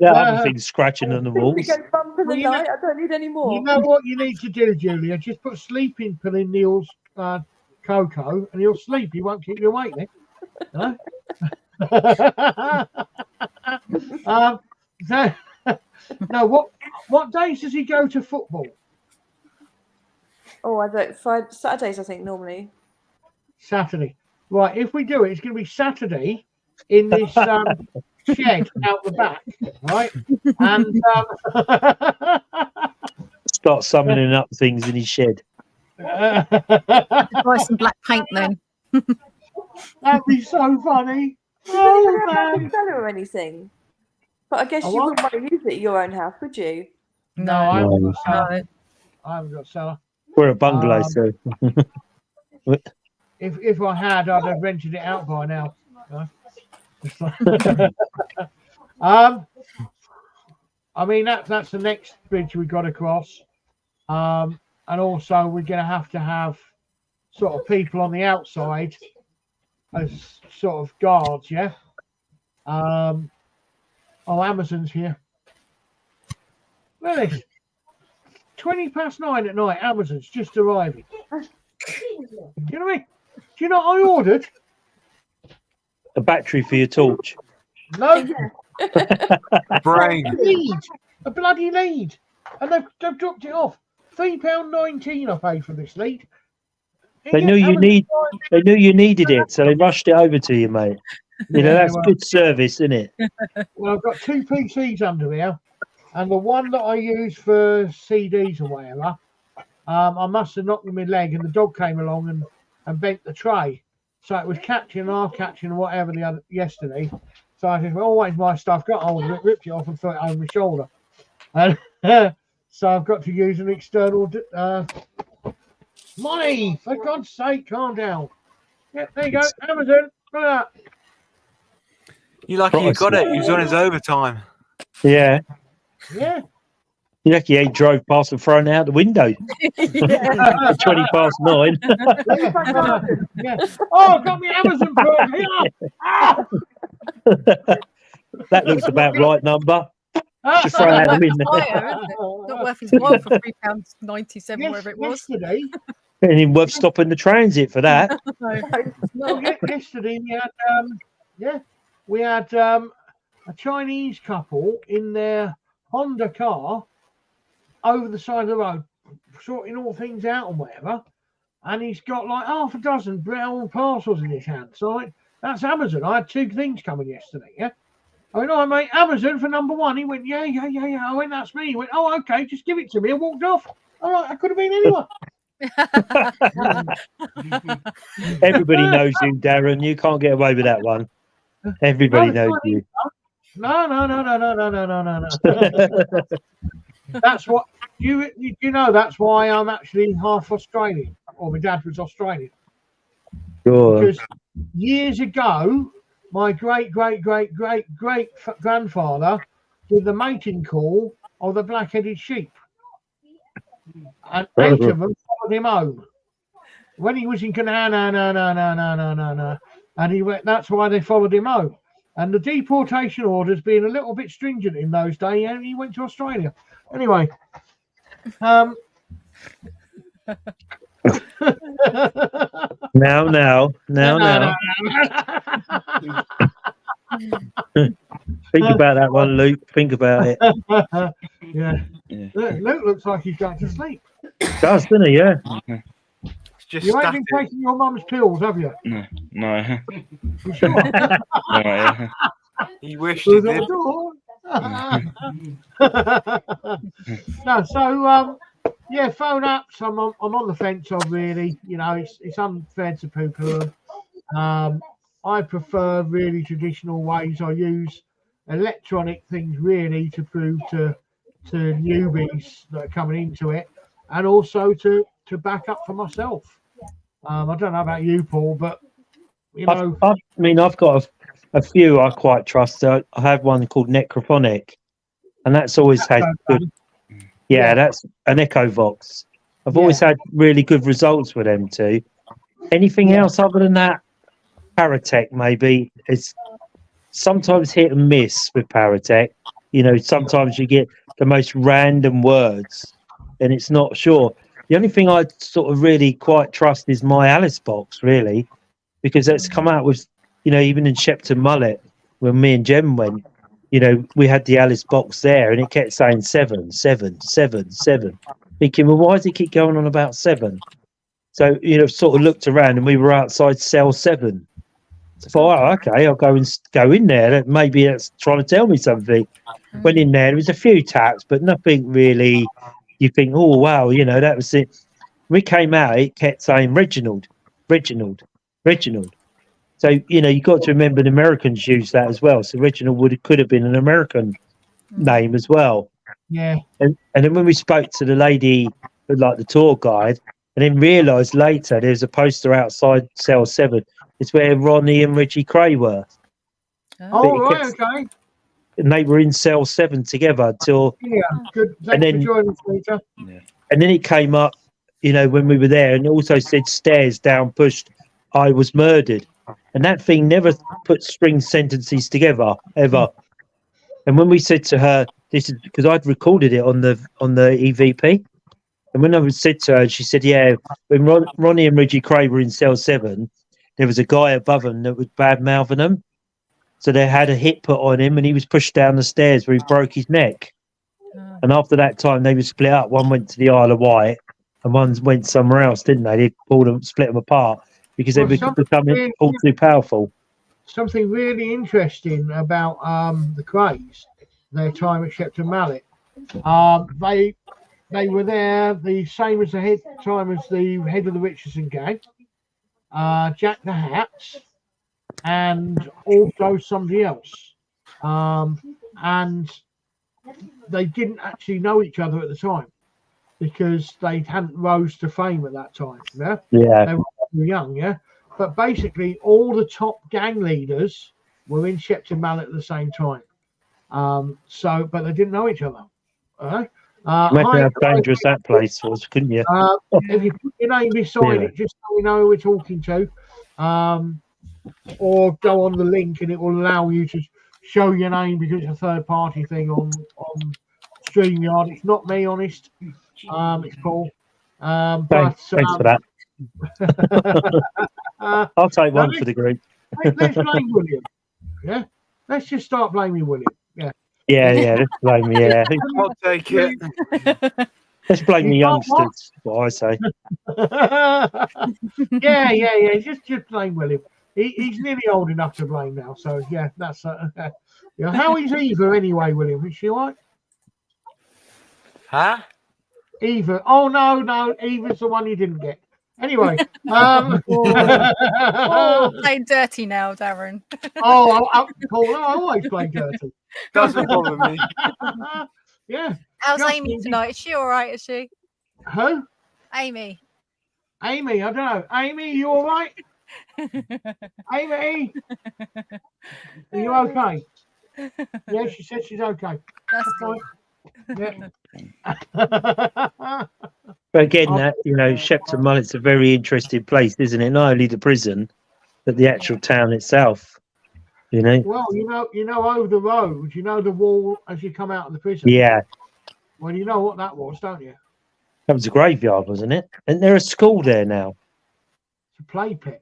other things scratching on the walls. To go bump in the night, I don't need any more. You know what you need to do, Julia? Just put a sleeping pill in Neil's cocoa, and he'll sleep. He won't keep you awake then. No? No. What days does he go to football? Oh, I don't. Saturdays, I think normally. Saturday. Right. If we do it, it's going to be Saturday in this shed out the back, right? And start summoning up things in his shed. Buy some black paint then. That'd be so funny. Oh, man. Cellar or anything. But I guess you wouldn't want to use it at your own house, would you? No, I haven't got a cellar. We're a bungalow, so. If I had, I'd have rented it out by now. I mean that's the next bridge we got to cross, and also we're going to have sort of people on the outside as sort of guards. Yeah. Amazon's here. Look at this. 9:20 at night. Amazon's just arriving. Do you know what I mean? Do you know what I ordered? A battery for your torch. No. Brain. A bloody lead. And they've dropped it off. £3.19 I paid for this lead. They knew you needed it, so they rushed it over to you, mate. You know, that's good service, isn't it? Well, I've got two PCs under here, and the one that I use for CDs or whatever, I must have knocked with my leg, and the dog came along and bent the tray. So it was catching, half catching, or whatever yesterday. So I said, well, what is my stuff? Got hold of it, ripped it off, and threw it over my shoulder. And so I've got to use an external. Money, for God's sake, calm down. Yeah, there you go, Amazon. Look at that. You lucky you got it. He was on his overtime. Yeah. Yeah. You lucky he drove past and thrown it out the window. 9:20. Yeah. Oh, got me Amazon Prime. Yeah. Ah! That looks about right number. Just throw it out the window. Not worth his while for £3.97, whatever it was. Yesterday. And even worth stopping the transit for that. No, yesterday we had a Chinese couple in their Honda car over the side of the road, sorting all things out and whatever. And he's got like half a dozen brown parcels in his hand. So that's Amazon. I had two things coming yesterday. Yeah. I went, oh, mate, Amazon for number one. He went, yeah. I went, that's me. He went, oh, okay, just give it to me. I walked off. All right, I could have been anyone. Everybody knows you, Darren. You can't get away with that one. Everybody knows you. No. That's what you know. That's why I'm actually half Australian, or my dad was Australian. Sure. Because years ago, my great grandfather did the mating call of the black-headed sheep, and 8 of them followed him home when he was in Canada. No, and he went. That's why they followed him home. And the deportation orders being a little bit stringent in those days, and he went to Australia. Anyway, now. Think about that one, Luke. Think about it. Yeah. Luke looks like he's going to sleep. Does, doesn't he? Yeah. You ain't been taking your mum's pills, have you? No. You sure? Right, yeah. He wished he did. No, so yeah, phone apps. I'm on the fence of really. You know, it's unfair to poo-poo 'em. I prefer really traditional ways. I use electronic things really to prove to newbies that are coming into it, and also to back up for myself. I don't know about you, Paul, but you know, I mean, I've got a few I quite trust. I have one called Necrophonic, and that's always had good. Yeah, that's an Echo Vox. I've always had really good results with them too. Anything else other than that? Paratech maybe. It's sometimes hit and miss with Paratech. You know, sometimes you get the most random words, and it's not sure. The only thing I sort of really quite trust is my Alice box, really, because that's come out with, you know, even in Shepton Mullet when me and Jem went, you know, we had the Alice box there, and it kept saying 7, 7, 7, 7. Thinking, well, why does it keep going on about 7? So, you know, sort of looked around, and we were outside cell 7. So I thought, oh, okay, I'll go in there. Maybe that's trying to tell me something. Went in there was a few taps, but nothing really. You think, oh wow, you know, that was it. We came out, it kept saying Reginald, Reginald, Reginald. So you know, you got to remember the Americans use that as well. So Reginald could have been an American name as well. Yeah. And then when we spoke to the lady, like the tour guide, and then realised later there's a poster outside cell 7. It's where Ronnie and Reggie Cray were. Oh, right, okay. And they were in cell 7 together until. Yeah, good. Thanks for joining us, Peter. Yeah. And then it came up, you know, when we were there, and it also said stairs down pushed, I was murdered. And that thing never put string sentences together, ever. And when we said to her, this is because I'd recorded it on the EVP. And when I said to her, she said, yeah, when Ronnie and Reggie Cray were in cell 7, there was a guy above them that was bad mouthing them. So they had a hit put on him, and he was pushed down the stairs where he broke his neck. And after that time, they were split up. One went to the Isle of Wight, and one went somewhere else, didn't they? They split them apart because they were becoming all too powerful. Something really interesting about the Crays, their time at Shepton Mallet. They were there the same as the head of the Richardson gang, Jack the Hats, and also somebody else. And they didn't actually know each other at the time because they hadn't rose to fame at that time. Yeah, they were young. Yeah, but basically all the top gang leaders were in Shepton Mallet at the same time. But they didn't know each other. All right. Imagine how dangerous that place was, couldn't you? If you put your name beside it, just so we know who we're talking to, or go on the link and it will allow you to show your name because it's a third-party thing on StreamYard. It's not me, honest. It's Paul. Thanks for that. I'll take one for the group. Let's blame William. Yeah, let's just start blaming William. Yeah. Yeah, let's blame me. Yeah, I'll take it. Let's blame the youngsters. What I say. Yeah. Just blame William. He's nearly old enough to blame now. So yeah, that's how is Eva anyway, William? Is she all right? Huh? Eva. Oh no, Eva's the one you didn't get. Anyway, playing dirty now, Darren. Paul, I always play dirty. Doesn't bother me. Yeah. How's Amy tonight? Is she all right? Is she? Who? Amy. I don't know. Amy, you all right? Amy, are you okay? Yeah, she said she's okay. That's good. Yeah. But again, that Shepton Mullet's a very interesting place, isn't it? Not only the prison, but the actual town itself. You know. Well, you know, over the road, the wall as you come out of the prison. Yeah. Well, you know what that was, don't you? That was a graveyard, wasn't it? And there's a school there now. It's a play pit.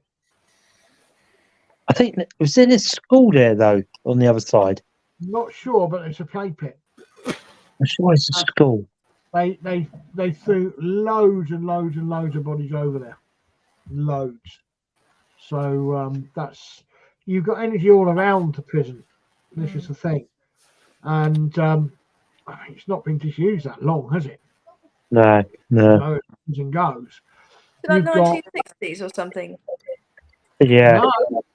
I think was there a school there though on the other side. I'm not sure, but it's a play pit. I'm sure it's a school. They threw loads and loads and loads of bodies over there, loads. So that's you've got energy all around the prison. This is the thing, and it's not been disused that long, has it? No. It comes and goes. Like You've got 1960s or something. Yeah.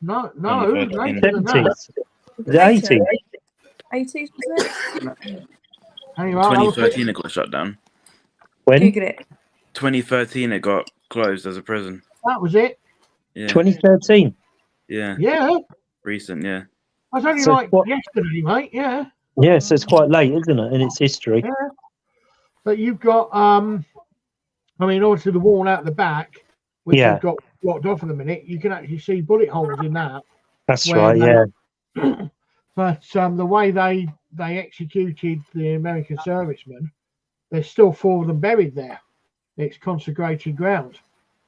no, 2013. later than that. 70s. The 80s. 80s, was it? Anyway, I'll look at 2013 it got shut down. When? Google it. 2013 it got closed as a prison. that was it. Yeah. 2013. Yeah. Yeah, Recent, yeah. that's only So like what- yesterday, mate. Yeah. Yeah, so it's quite late, isn't it, in its history? Yeah. But you've got I mean, obviously the wall out the back, which Yeah. you've got blocked off in a minute, you can actually see bullet holes in that. That's When, right, yeah. But the way they executed the American servicemen, there's still 4 of them buried there. It's consecrated ground.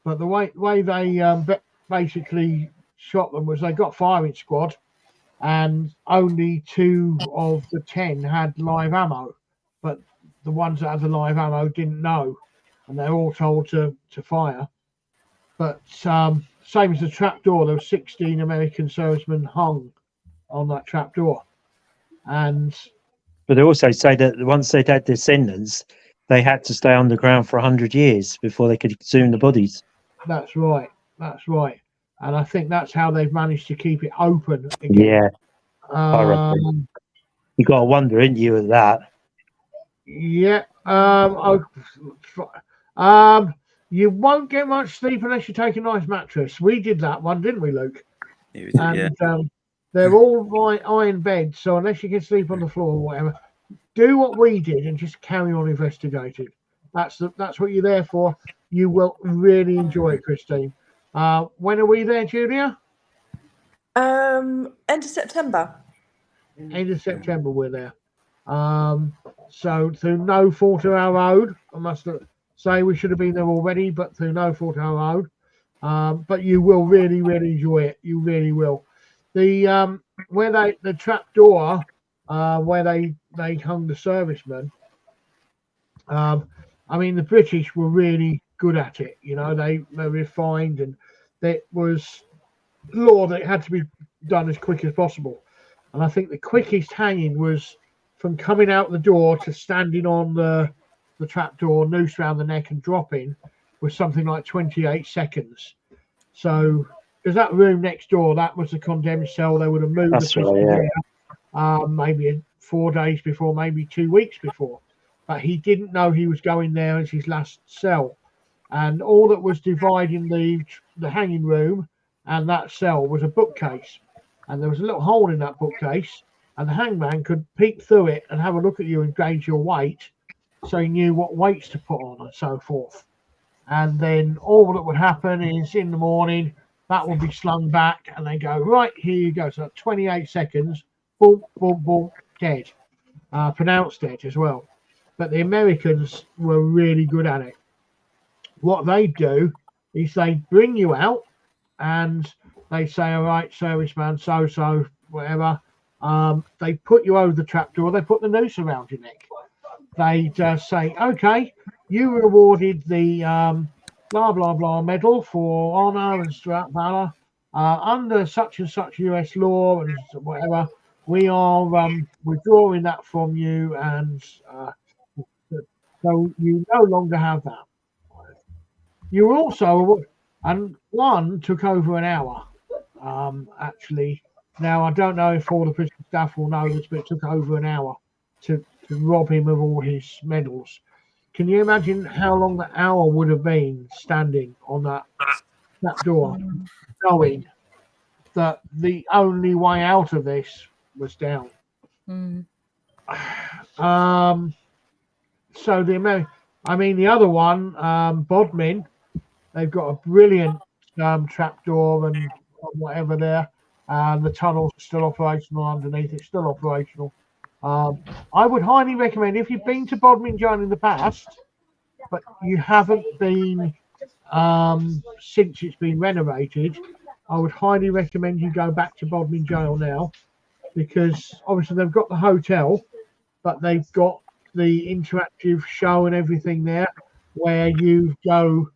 But the way they basically shot them was they got firing squad, and only 2 of the 10 had live ammo. But the ones that had the live ammo didn't know, and they're all told to fire. But same as the trapdoor, there were 16 American servicemen hung on that trapdoor. And But they also say that once they'd had their sentence, they had to stay underground for 100 years before they could exhume the bodies. that's right. And I think that's how they've managed to keep it open again. Yeah, I reckon. You got to wonder, ain't you, at that? Yeah. You won't get much sleep unless you take a nice mattress. We did that one, didn't we, Luke? Yeah, we did, And they're all iron beds, so unless you can sleep on the floor or whatever, do what we did and just carry on investigating. That's what you're there for. You will really enjoy it, Christine. When are we there, Julia? End of September. End of September we're there. So through no fault of our own, I must say we should have been there already, but through no fault of our own. But you will really, really enjoy it. You really will. The the trap door where they hung the servicemen. I mean, the British were really good at it. You know, they refined, and there was law that it had to be done as quick as possible. And I think the quickest hanging was from coming out the door to standing on the trap door, noose around the neck and dropping, was something like 28 seconds. So there's that room next door. That was the condemned cell. They would have moved That's the right, prisoner yeah. there, maybe 4 days before, maybe 2 weeks before. But he didn't know he was going there as his last cell. And all that was dividing the hanging room and that cell was a bookcase. And there was a little hole in that bookcase, and the hangman could peek through it and have a look at you and gauge your weight, so he knew what weights to put on and so forth. And then all that would happen is in the morning, that would be slung back, and they go, right, here you go. So 28 seconds, boom, boom, boom, dead. Pronounced dead as well. But the Americans were really good at it. What they do is they bring you out, and they say, all right, serviceman, so, whatever. They put you over the trapdoor. They put the noose around your neck. They just say, okay, you were awarded the blah, blah, blah medal for honor and valor under such and such US law and whatever. We are withdrawing that from you, and so you no longer have that. You were also, and one took over an hour. Actually, now I don't know if all the prison staff will know this, but it took over an hour to rob him of all his medals. Can you imagine how long that hour would have been standing on that door, knowing that the only way out of this was down? So the other one, Bodmin, they've got a brilliant trapdoor and whatever there. The tunnel's still operational underneath. It's still operational. I would highly recommend, if you've been to Bodmin Jail in the past, but you haven't been since it's been renovated, I would highly recommend you go back to Bodmin Jail now, because obviously they've got the hotel, but they've got the interactive show and everything there, where you go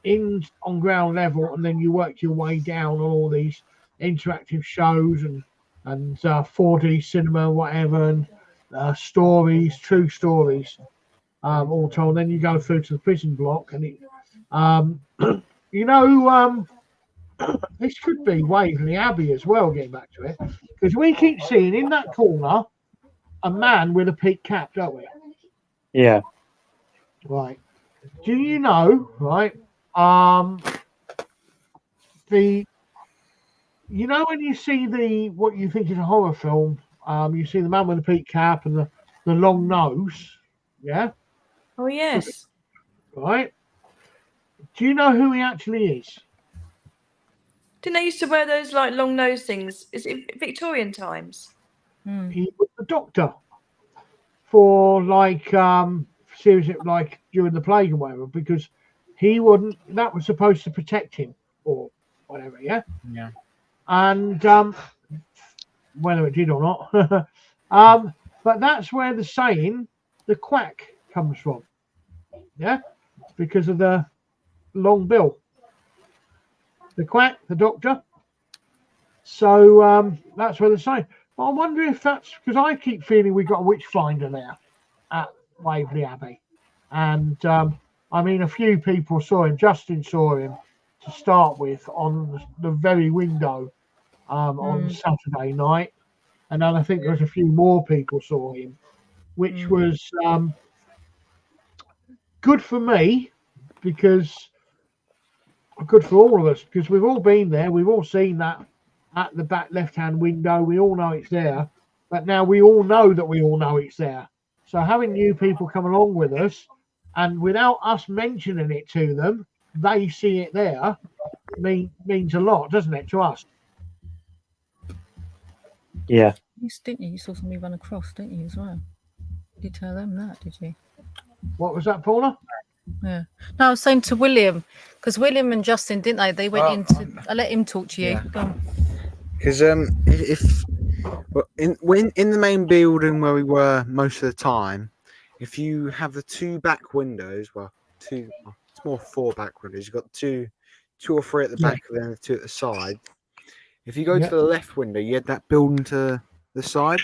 in on ground level and then you work your way down on all these interactive shows and 4D cinema, whatever, and stories, true stories, all told. Then you go through to the prison block, and it, you know, this could be Waverley Abbey as well. Getting back to it, because we keep seeing in that corner a man with a peak cap, don't we? Yeah. Right. Do you know, right? You know when you see what you think is a horror film, you see the man with the peak cap and the long nose, yeah? Oh yes. Right. Do you know who he actually is? Didn't they used to wear those like long nose things? Is it Victorian times? He was the doctor for like seriously, like during the plague and whatever, because he wouldn't. That was supposed to protect him or whatever, yeah. Yeah. And whether it did or not, but that's where the saying "the quack" comes from, yeah, because of the long bill. The quack, the doctor. So that's where the saying. But I wonder if that's because I keep feeling we got a witch finder there at Waverley Abbey, and I mean a few people saw him. Justin saw him to start with on the very window on Saturday night, and then I think there was a few more people saw him, which was good for me because good for all of us because we've all been there, we've all seen that at the back left-hand window. We all know it's there, but now we all know that we all know it's there. So having new people come along with us, and without us mentioning it to them, they see it there, means a lot, doesn't it, to us? Yeah. Didn't you? You saw somebody run across, didn't you, as well? Did you tell them that, did you? What was that, Paula? Yeah. No, I was saying to William, because William and Justin, didn't they? They went into. I let him talk to you. Yeah. Go on. Because if in the main building where we were most of the time, if you have the two back windows, it's more four back windows. You've got two or three at the back, and then the two at the side. If you go to the left window, you had that building to the side.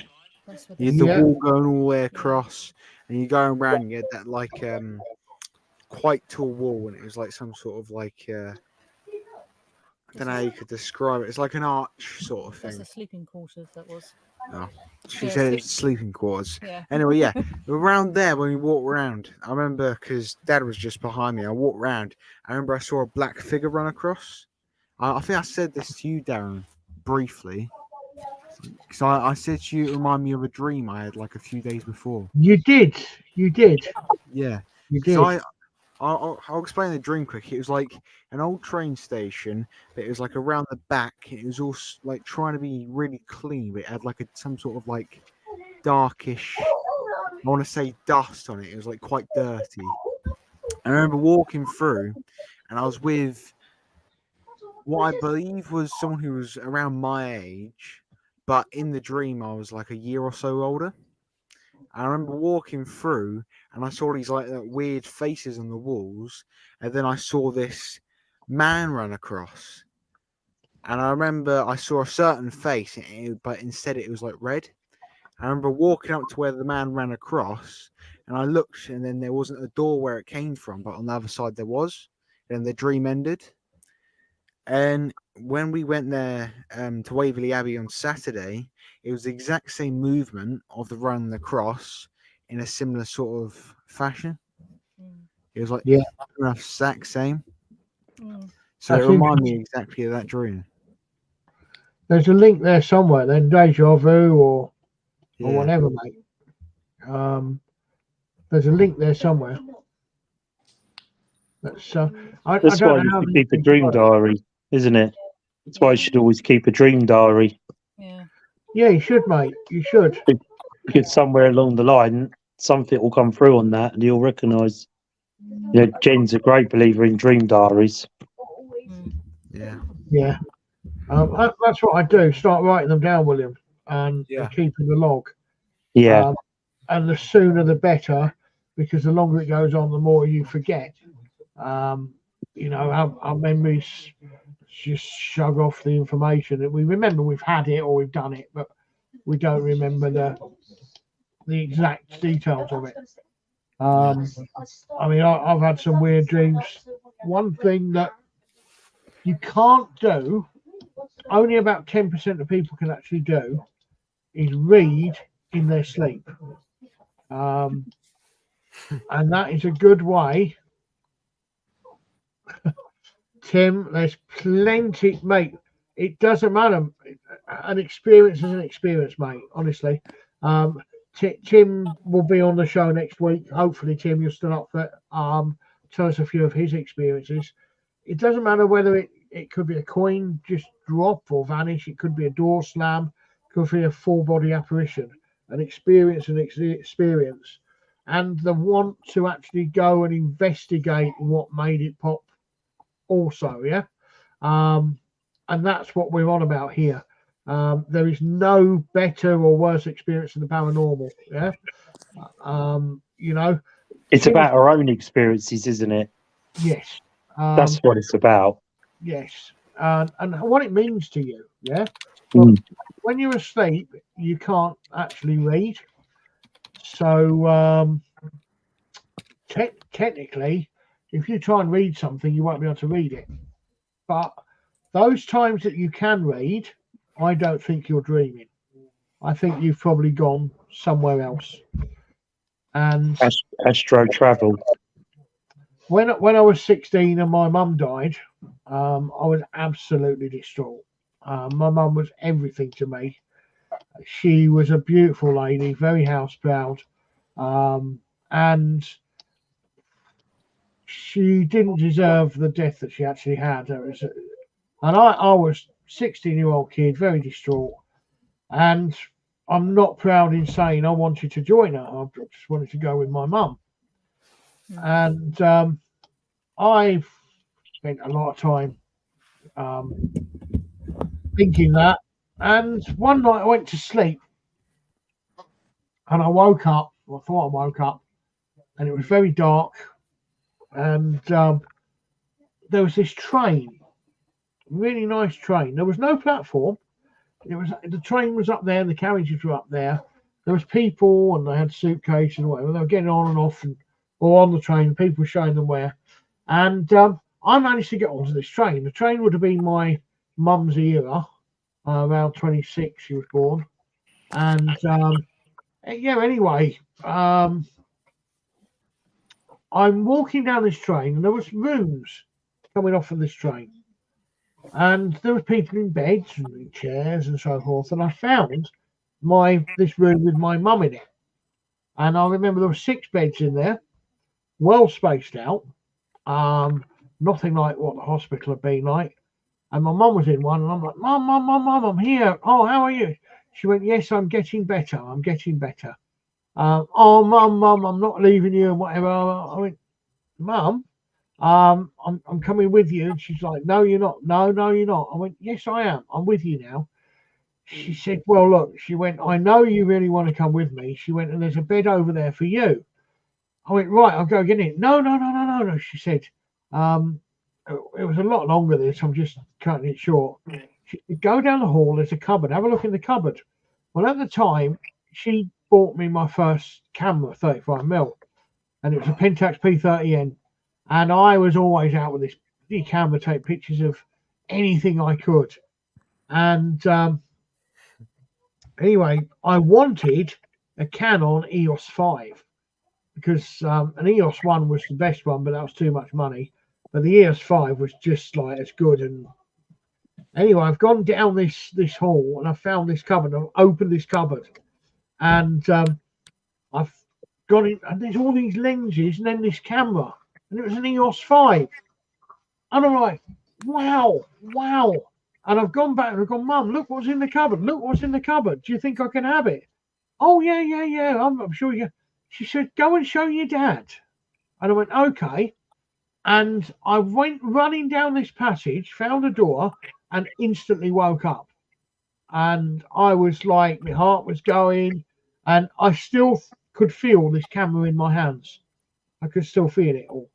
You had the wall going all the way across, and you go around. And you had that like quite tall wall, and it was like some sort of like I don't know how you could describe it. It's like an arch sort of thing. That's the sleeping quarters. That was. Oh, she said it was sleeping quarters. Yeah. Anyway, yeah, around there when we walked around, I remember because Dad was just behind me. I walked around. I remember I saw a black figure run across. I think I said this to you, Darren, briefly. Because I said to you, it reminded me of a dream I had like a few days before. You did. Yeah. You did. So I'll explain the dream quick. It was like an old train station, but it was like around the back. It was all like trying to be really clean, but it had like some sort of like darkish, I want to say dust on it. It was like quite dirty. I remember walking through, and I was with what I believe was someone who was around my age, but in the dream I was like a year or so older. I remember walking through, and I saw these like weird faces on the walls, and then I saw this man run across. And I remember I saw a certain face, but instead it was like red. I remember walking up to where the man ran across, and I looked, and then there wasn't a door where it came from, but on the other side there was. And the dream ended. And when we went there to Waverley Abbey on Saturday, it was the exact same movement of the run and the cross in a similar sort of fashion. It was like exact same. So it reminded me exactly of that dream. There's a link there somewhere, then deja vu or whatever, mate. There's a link there somewhere. That's why you should keep a dream diary, isn't it? That's why you should always keep a dream diary. Yeah, you should, mate. You should. Because somewhere along the line, something will come through on that, and you'll recognise. You know, Jen's a great believer in dream diaries. Yeah. Yeah. That's what I do. Start writing them down, William, and keeping the log. Yeah. And the sooner the better, because the longer it goes on, the more you forget. You know, our memories just shrug off the information that we remember we've had it or we've done it, but we don't remember the exact details of it. I mean, I've had some weird dreams. One thing that you can't do, only about 10% of people can actually do, is read in their sleep. And that is a good way. Tim, there's plenty, mate. It doesn't matter. An experience is an experience, mate, honestly. Tim will be on the show next week. Hopefully, Tim, you're still up for it. Tell us a few of his experiences. It doesn't matter whether it could be a coin just drop or vanish. It could be a door slam. It could be a full body apparition. An experience, and the want to actually go and investigate what made it pop. Also, yeah. And that's what we're on about here. There is no better or worse experience than the paranormal. Yeah. You know, it's about our own experiences, isn't it? Yes. That's what it's about. Yes. And what it means to you. Yeah. When you're asleep, you can't actually read. So technically, if you try and read something, you won't be able to read it. But those times that you can read, I don't think you're dreaming. I think you've probably gone somewhere else. And astro travel. When I was 16 and my mum died, I was absolutely distraught. My mum was everything to me. She was a beautiful lady, very house proud, and she didn't deserve the death that she actually had. And I was 16-year-old kid, very distraught, and I'm not proud in saying I wanted to join her. I just wanted to go with my mum. And I spent a lot of time thinking that. And one night I went to sleep and I woke up. I thought I woke up and it was very dark. And there was this train, really nice train. There was no platform. The train was up there, the carriages were up there. There was people and they had suitcases and whatever. They were getting on and off or on the train, people showing them where. And I managed to get onto this train. The train would have been my mum's era, around 26 she was born. And yeah, anyway, I'm walking down this train and there was rooms coming off of this train. And there was people in beds and in chairs and so forth. And I found this room with my mum in it. And I remember there were 6 beds in there, well spaced out. Nothing like what the hospital had been like. And my mum was in one, and I'm like, Mum, I'm here. Oh, how are you? She went, yes, I'm getting better. Oh, Mum, I'm not leaving you and whatever. I went, Mum, I'm coming with you. And she's like, no, you're not. No, you're not. I went, yes, I am. I'm with you now. She said, well, look, she went, I know you really want to come with me. She went, and there's a bed over there for you. I went, right, I'll go get it. No, she said. It was a lot longer than this. I'm just cutting it short. She said, go down the hall, there's a cupboard. Have a look in the cupboard. Well, at the time, she bought me my first camera, 35mm, and it was a Pentax P30N. And I was always out with this camera, take pictures of anything I could. And anyway, I wanted a Canon EOS 5 because an EOS 1 was the best one, but that was too much money. But the EOS 5 was just like as good. And anyway, I've gone down this hall and I found this cupboard. I've opened this cupboard and I've gone in, and there's all these lenses and then this camera, and it was an EOS 5. And I'm like, wow. And I've gone back and I've gone, Mum, look what's in the cupboard. Look what's in the cupboard. Do you think I can have it? Oh, yeah. I'm sure you. She said, go and show your dad. And I went, okay. And I went running down this passage, found a door, and instantly woke up. And I was like, my heart was going, and I still could feel this camera in my hands. I could still feel it all.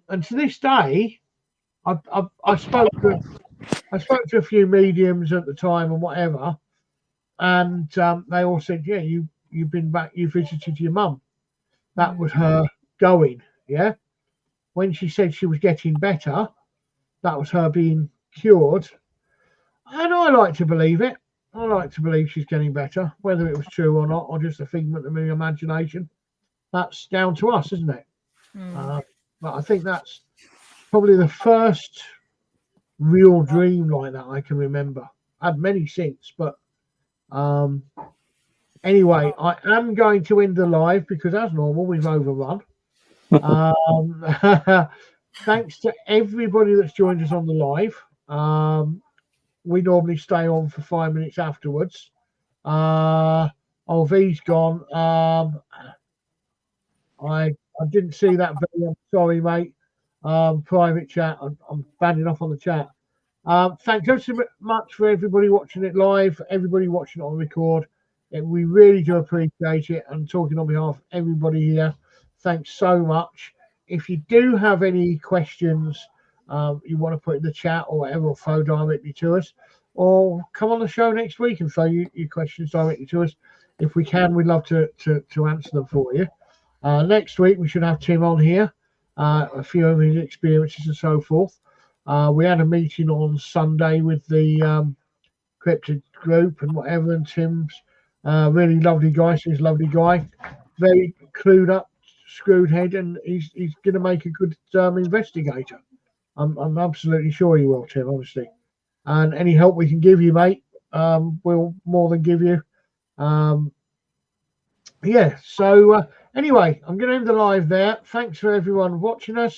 And to this day, I spoke to a few mediums at the time and whatever, and they all said, yeah, you've been back, you visited your mum. That was her going, yeah. When she said she was getting better, that was her being cured, and I like to believe it. I like to believe she's getting better, whether it was true or not, or just a figment of my imagination. That's down to us, isn't it? But I think that's probably the first real dream like that I can remember. I had many since, but anyway, I am going to end the live because, as normal, we've overrun. Thanks to everybody that's joined us on the live. We normally stay on for 5 minutes afterwards. V's gone. I didn't see that video. I'm sorry, mate. Private chat. I'm banding off on the chat. Thank you so much for everybody watching it live, everybody watching it on record. We really do appreciate it. I'm talking on behalf of everybody here. Thanks so much. If you do have any questions you want to put in the chat or whatever, or throw directly to us, or come on the show next week and throw your questions directly to us. If we can, we'd love to answer them for you. Next week, we should have Tim on here, a few of his experiences and so forth. We had a meeting on Sunday with the Cryptid group and whatever, and Tim's really lovely guy. So he's a lovely guy, very clued up, screwed head, and he's going to make a good investigator. I'm absolutely sure he will, Tim, obviously. And any help we can give you, mate, we'll more than give you. Yeah, so anyway, I'm going to end the live there. Thanks for everyone watching us.